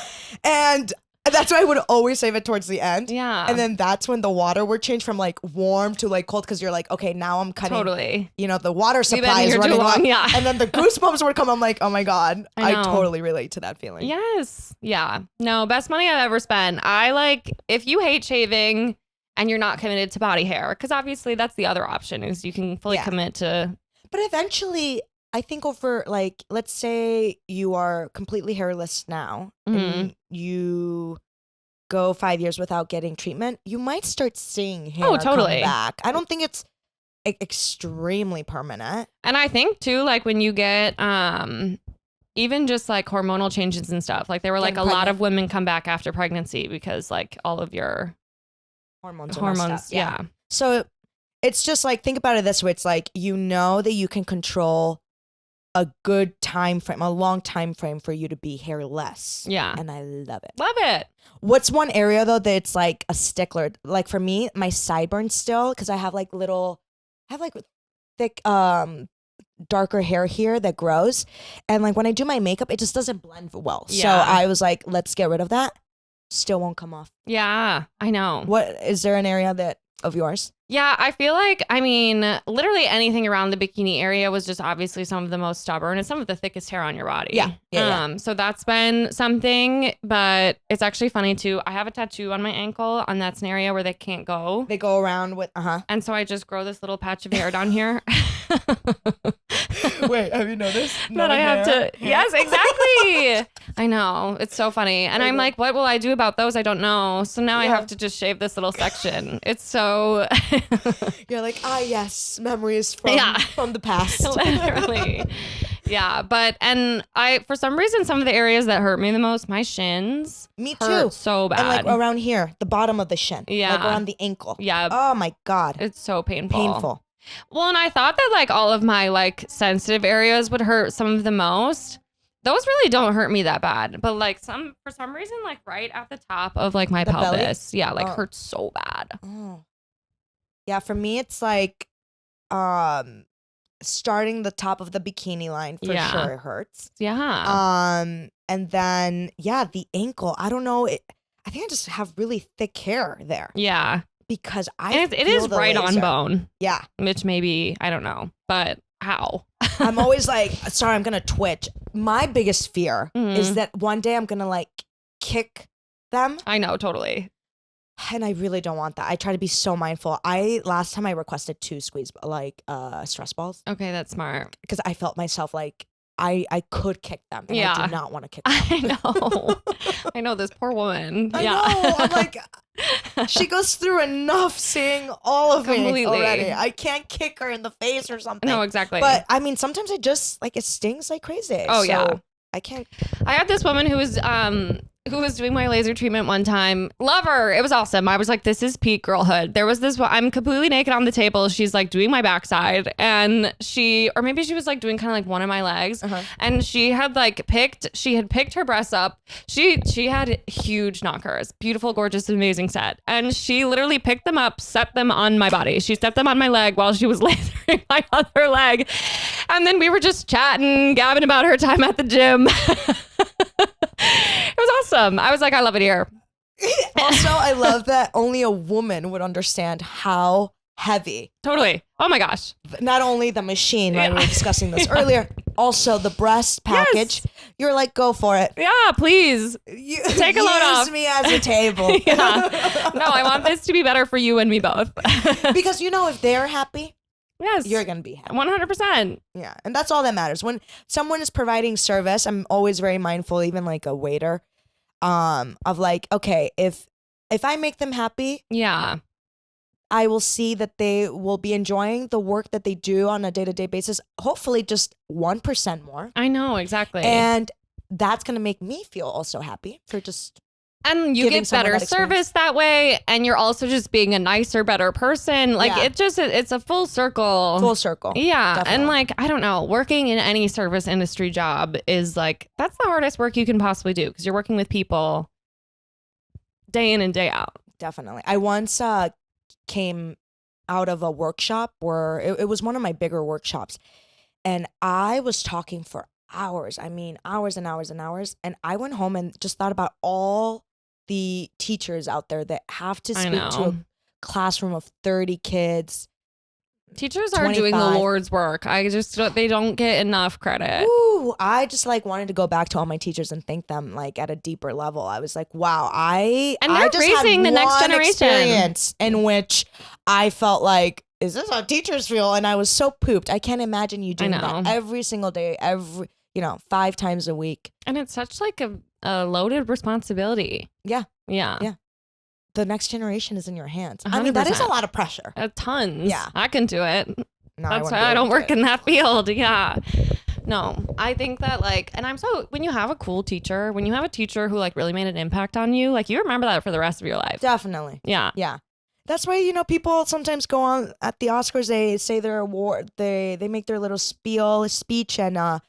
And that's why I would always save it towards the end. Yeah. And then that's when the water would change from like warm to like cold because you're like, okay, now I'm cutting. Totally. The water supply is running low. Yeah. And then the goosebumps would come. I'm like, oh my God. I totally relate to that feeling. Yes. Yeah. No, best money I've ever spent. If you hate shaving and you're not committed to body hair, because obviously that's the other option is you can fully commit to. But eventually, I think over like, let's say you are completely hairless now and you go 5 years without getting treatment, you might start seeing hair come back. I don't think it's extremely permanent. And I think too, like when you get even just like hormonal changes and stuff, like there were like a lot of women come back after pregnancy because like all of your hormones. Yeah. So it's just like, think about it this way. It's like, that you can control a good time frame, a long time frame for you to be hairless. Yeah. And I love it. Love it. What's one area though that's like a stickler? Like for me, my sideburns still, because I have like thick, darker hair here that grows. And like when I do my makeup, it just doesn't blend well. Yeah. So I was like, let's get rid of that. Still won't come off. Yeah, I know. Is there an area of yours? Yeah, I feel like, I mean, literally anything around the bikini area was just obviously some of the most stubborn and some of the thickest hair on your body. Yeah. So that's been something, but it's actually funny too. I have a tattoo on my ankle on that scenario where they can't go. They go around with, And so I just grow this little patch of hair down here. Wait, have you noticed? That I have to. Yes, exactly. I know. It's so funny. And I'm like, what will I do about those? I don't know. So now I have to just shave this little section. It's so. You're like, yes, memories from the past. Literally. Yeah. But, and for some reason, some of the areas that hurt me the most, my shins. Me too. Hurt so bad. And like around here, the bottom of the shin. Yeah. Like around the ankle. Yeah. Oh my God. It's so painful. Painful. Well, and I thought that like all of my like sensitive areas would hurt some of the most. Those really don't hurt me that bad, but like for some reason, like right at the top of like my pelvis, belly? hurts so bad. Oh. Yeah, for me it's like starting the top of the bikini line for sure it hurts. Yeah. And then the ankle. I don't know. I think I just have really thick hair there. Yeah. Because it is right on bone. Yeah. Which maybe I don't know, but how? I'm always like, sorry, I'm gonna twitch. My biggest fear is that one day I'm gonna like kick them. I know, totally. And I really don't want that. I try to be so mindful. Last time I requested 2 squeeze stress balls. Okay, that's smart. Because I felt myself like I could kick them. And I do not want to kick them. I know. I know, this poor woman. I know. I'm like, she goes through enough seeing all of me already. I can't kick her in the face or something. No, exactly. But I mean, sometimes I just like it stings like crazy. Oh, so yeah. I can't. I had this woman who was doing my laser treatment one time. Love her. It was awesome. I was like, this is peak girlhood. There was this, I'm completely naked on the table. She's like doing my backside and or maybe she was like doing kind of like one of my legs and she had picked her breasts up. She had huge knockers, beautiful, gorgeous, amazing set. And she literally picked them up, set them on my body. She set them on my leg while she was lasering my other leg. And then we were just chatting, gabbing about her time at the gym. It was awesome. I was like, I love it here. Also, I love that only a woman would understand how heavy. Totally. Oh my gosh. Not only the machine, right? We were discussing this earlier. Also, the breast package. Yes. You're like, go for it. Yeah, please. Take a load off. Use me as a table. Yeah. No, I want this to be better for you and me both. Because if they're happy, yes, you're going to be happy. 100%. Yeah. And that's all that matters. When someone is providing service, I'm always very mindful, even like a waiter, of like, okay, if I make them happy, yeah, I will see that they will be enjoying the work that they do on a day-to-day basis. Hopefully just 1% more. I know, exactly. And that's going to make me feel also happy for just and you get better service that way, and you're also just being a nicer, better person. Like it's a full circle. Full circle. Yeah. Definitely. And like, I don't know, working in any service industry job is like, that's the hardest work you can possibly do because you're working with people day in and day out. Definitely. I once came out of a workshop where it was one of my bigger workshops, and I was talking for hours. I mean, hours and hours and hours. And I went home and just thought about all the teachers out there that have to speak to a classroom of 30 kids. Teachers are doing the Lord's work. They don't get enough credit. Ooh, I just like wanted to go back to all my teachers and thank them like at a deeper level. I was like, wow, I just raising had the next one generation experience in which I felt like, is this how teachers feel? And I was so pooped. I can't imagine you doing that every single day, 5 times a week. And it's such like a loaded responsibility. Yeah. Yeah. Yeah. The next generation is in your hands. 100%. I mean, that is a lot of pressure. Tons. Yeah. I can do it. No, that's why I don't work in that field. Yeah. No, I think that when you have a cool teacher, when you have a teacher who like really made an impact on you, like you remember that for the rest of your life. Definitely. Yeah. Yeah. That's why, people sometimes go on at the Oscars, they say their award, they make their little speech, and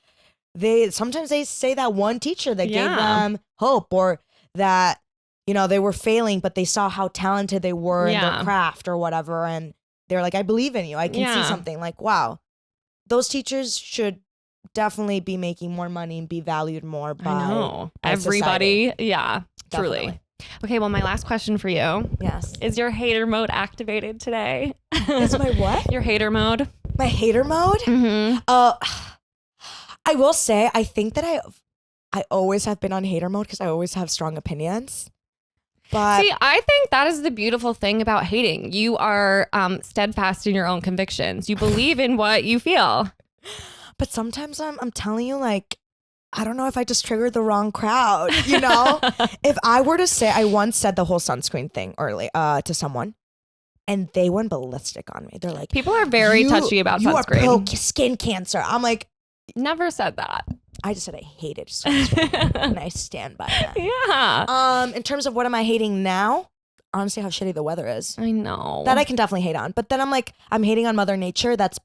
sometimes they say that one teacher that gave them hope, or that, they were failing, but they saw how talented they were in their craft or whatever. And they're like, I believe in you. I can see something. Like, wow, those teachers should definitely be making more money and be valued more by everybody. society. Yeah, Definitely. truly. Okay, well, my last question for you. Yes. Is your hater mode activated today? Is my what? Your hater mode. My hater mode? Mm-hmm. I will say, I think that I always have been on hater mode because I always have strong opinions. But See, I think that is the beautiful thing about hating. You are steadfast in your own convictions. You believe in what you feel. But sometimes I'm telling you, like, I don't know if I just triggered the wrong crowd, you know? If I were to say, I once said the whole sunscreen thing early to someone, and they went ballistic on me. They're like, people are very touchy about you sunscreen. You are pro skin cancer. I'm like, never said that. I just said I hated sunscreen, and I stand by that. Yeah. In terms of what am I hating now? Honestly, how shitty the weather is. I know. That I can definitely hate on. But then I'm like, I'm hating on Mother Nature. That's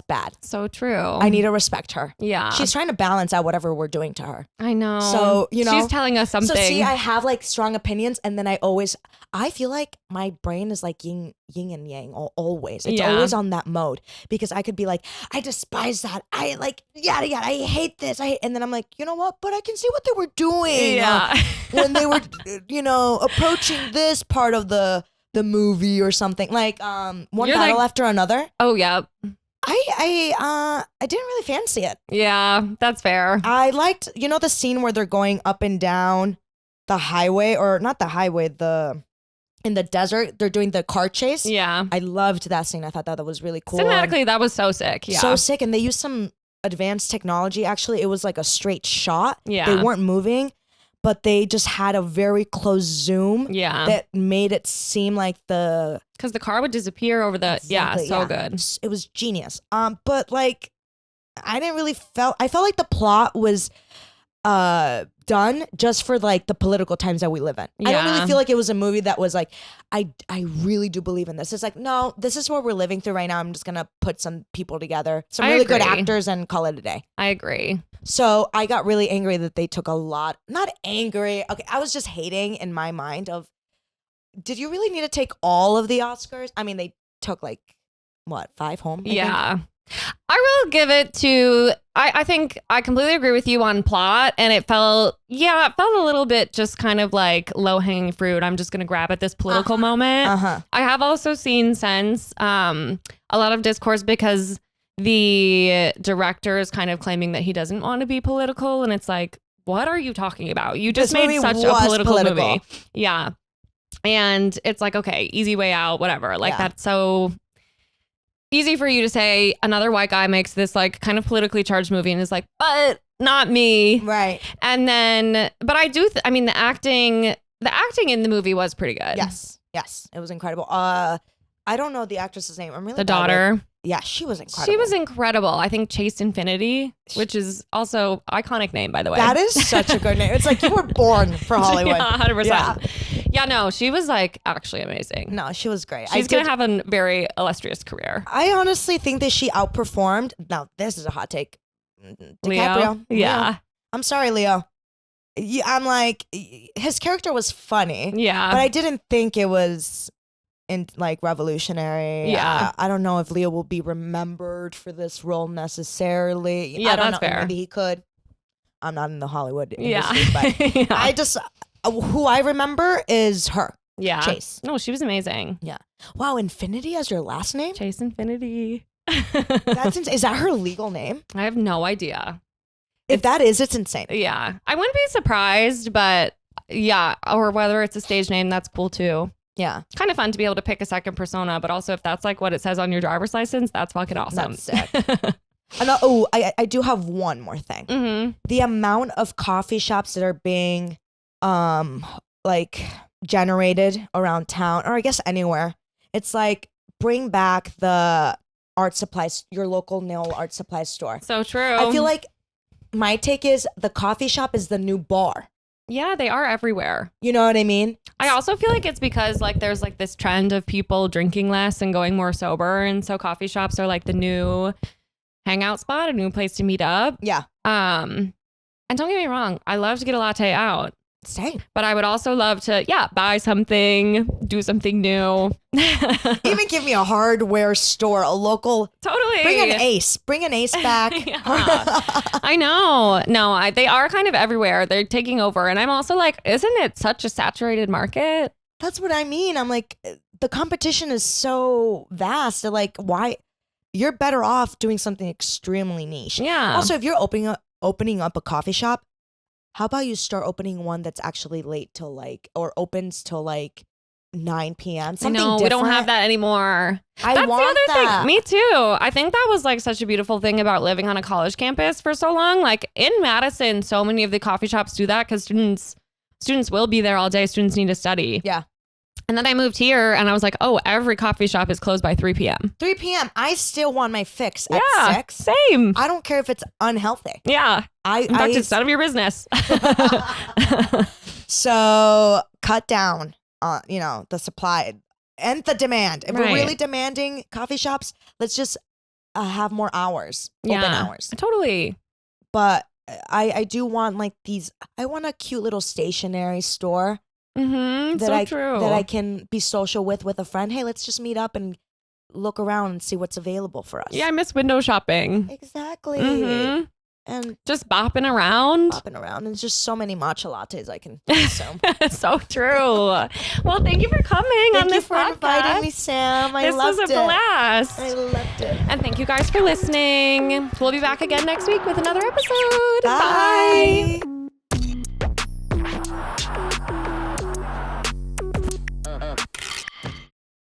bad. So true. I need to respect her. Yeah. She's trying to balance out whatever we're doing to her. I know. So, you know. She's telling us something. So see, I have like strong opinions, and then I feel like my brain is like yin and yang always. It's always on that mode because I could be like, I despise that. I like, yada, yada. I hate this. And then I'm like, you know what? But I can see what they were doing. Yeah. When they were, you know, approaching this part of the movie or something. Like, one You're battle like, after another. Oh, yeah. I didn't really fancy it. Yeah, that's fair. I liked, you know, the scene where they're going up and down the highway, or not the highway, in the desert, they're doing the car chase. Yeah. I loved that scene. I thought that was really cool. Cinematically, that was so sick. Yeah. So sick. And they used some advanced technology. Actually, it was like a straight shot. Yeah. They weren't moving, but they just had a very close zoom. Yeah. That made it seem like because the car would disappear over the, Exactly, so good. It was genius. But like, I felt like the plot was done just for like the political times that we live in. I don't really feel like it was a movie that was like, I really do believe in this. It's like, no, this is what we're living through right now. I'm just gonna put some people together, some really good actors, and call it a day. I agree. So I got really angry that they took not angry. Okay, I was just hating in my mind of, did you really need to take all of the Oscars? I mean, they took like, what, 5 home? Yeah. I will give it to, I think I completely agree with you on plot, and it felt a little bit just kind of like low hanging fruit. I'm just going to grab at this political moment. I have also seen since a lot of discourse because the director is kind of claiming that he doesn't want to be political, and it's like, what are you talking about? You just made such a political movie. Yeah. And it's like, okay, easy way out, whatever. Like, that's so easy for you to say. Another white guy makes this like kind of politically charged movie and is like, but not me. Right. And then, but I do, I mean, the acting in the movie was pretty good. Yes. It was incredible. I don't know the actress's name. I'm really the daughter. Yeah, she was incredible. She was incredible. I think Chase Infinity, which is also iconic name, by the way. That is such a good name. It's like you were born for Hollywood. Yeah, 100%. Yeah, no, she was like actually amazing. No, she was great. She's going to have a very illustrious career. I honestly think that she outperformed. Now, this is a hot take. DiCaprio. Yeah. Leo. I'm sorry, Leo. I'm like, his character was funny. Yeah. But I didn't think it was like revolutionary. Yeah. I don't know if Leo will be remembered for this role necessarily. Yeah, I don't that's know. fair. Maybe he could. I'm not in the Hollywood industry, but Yeah. I just, who I remember is her. Yeah. Chase. No, she was amazing. Yeah. Wow, Infinity as your last name? Chase Infinity. That's insane. Is that her legal name? I have no idea. If that is, it's insane. Yeah. I wouldn't be surprised, but yeah. Or whether it's a stage name, that's cool too. Yeah. It's kind of fun to be able to pick a second persona, but also if that's like what it says on your driver's license, that's fucking awesome. That's sick. I do have one more thing. Mm-hmm. The amount of coffee shops that are being like generated around town, or I guess anywhere. It's like, bring back the art supplies, your local nail art supply store. So true. I feel like my take is the coffee shop is the new bar. Yeah, they are everywhere. You know what I mean? I also feel like it's because like there's like this trend of people drinking less and going more sober, and so coffee shops are like the new hangout spot, a new place to meet up. Yeah. And don't get me wrong, I love to get a latte out. Same. But I would also love to, buy something, do something new. Even give me a hardware store, a local. Totally. Bring an Ace back. I know. No, they are kind of everywhere. They're taking over. And I'm also like, isn't it such a saturated market? That's what I mean. I'm like, the competition is so vast. They're like, why? You're better off doing something extremely niche. Yeah. Also, if you're opening up a coffee shop, how about you start opening one that's actually late till or opens till 9 p.m. Something different. We don't have that anymore. That's the other thing. Me too. I think that was such a beautiful thing about living on a college campus for so long. In Madison, so many of the coffee shops do that because students will be there all day. Students need to study. Yeah. And then I moved here and I was like, oh, every coffee shop is closed by 3 p.m. 3 p.m. I still want my fix at 6. Same. I don't care if it's unhealthy. Yeah. In fact, it's none of your business. So cut down on, the supply and the demand. If we're really demanding coffee shops, let's just have more hours, open hours. Totally. But I do want I want a cute little stationery store. Mm-hmm. That I can be social with a friend. Hey, let's just meet up and look around and see what's available for us. Yeah, I miss window shopping. Exactly. Mm-hmm. And just bopping around. And there's just so many matcha lattes I can consume. So true. Well, thank you for coming on this podcast. Thank you for inviting me, Sam. This was a blast. I loved it. And thank you guys for listening. We'll be back again next week with another episode. Bye.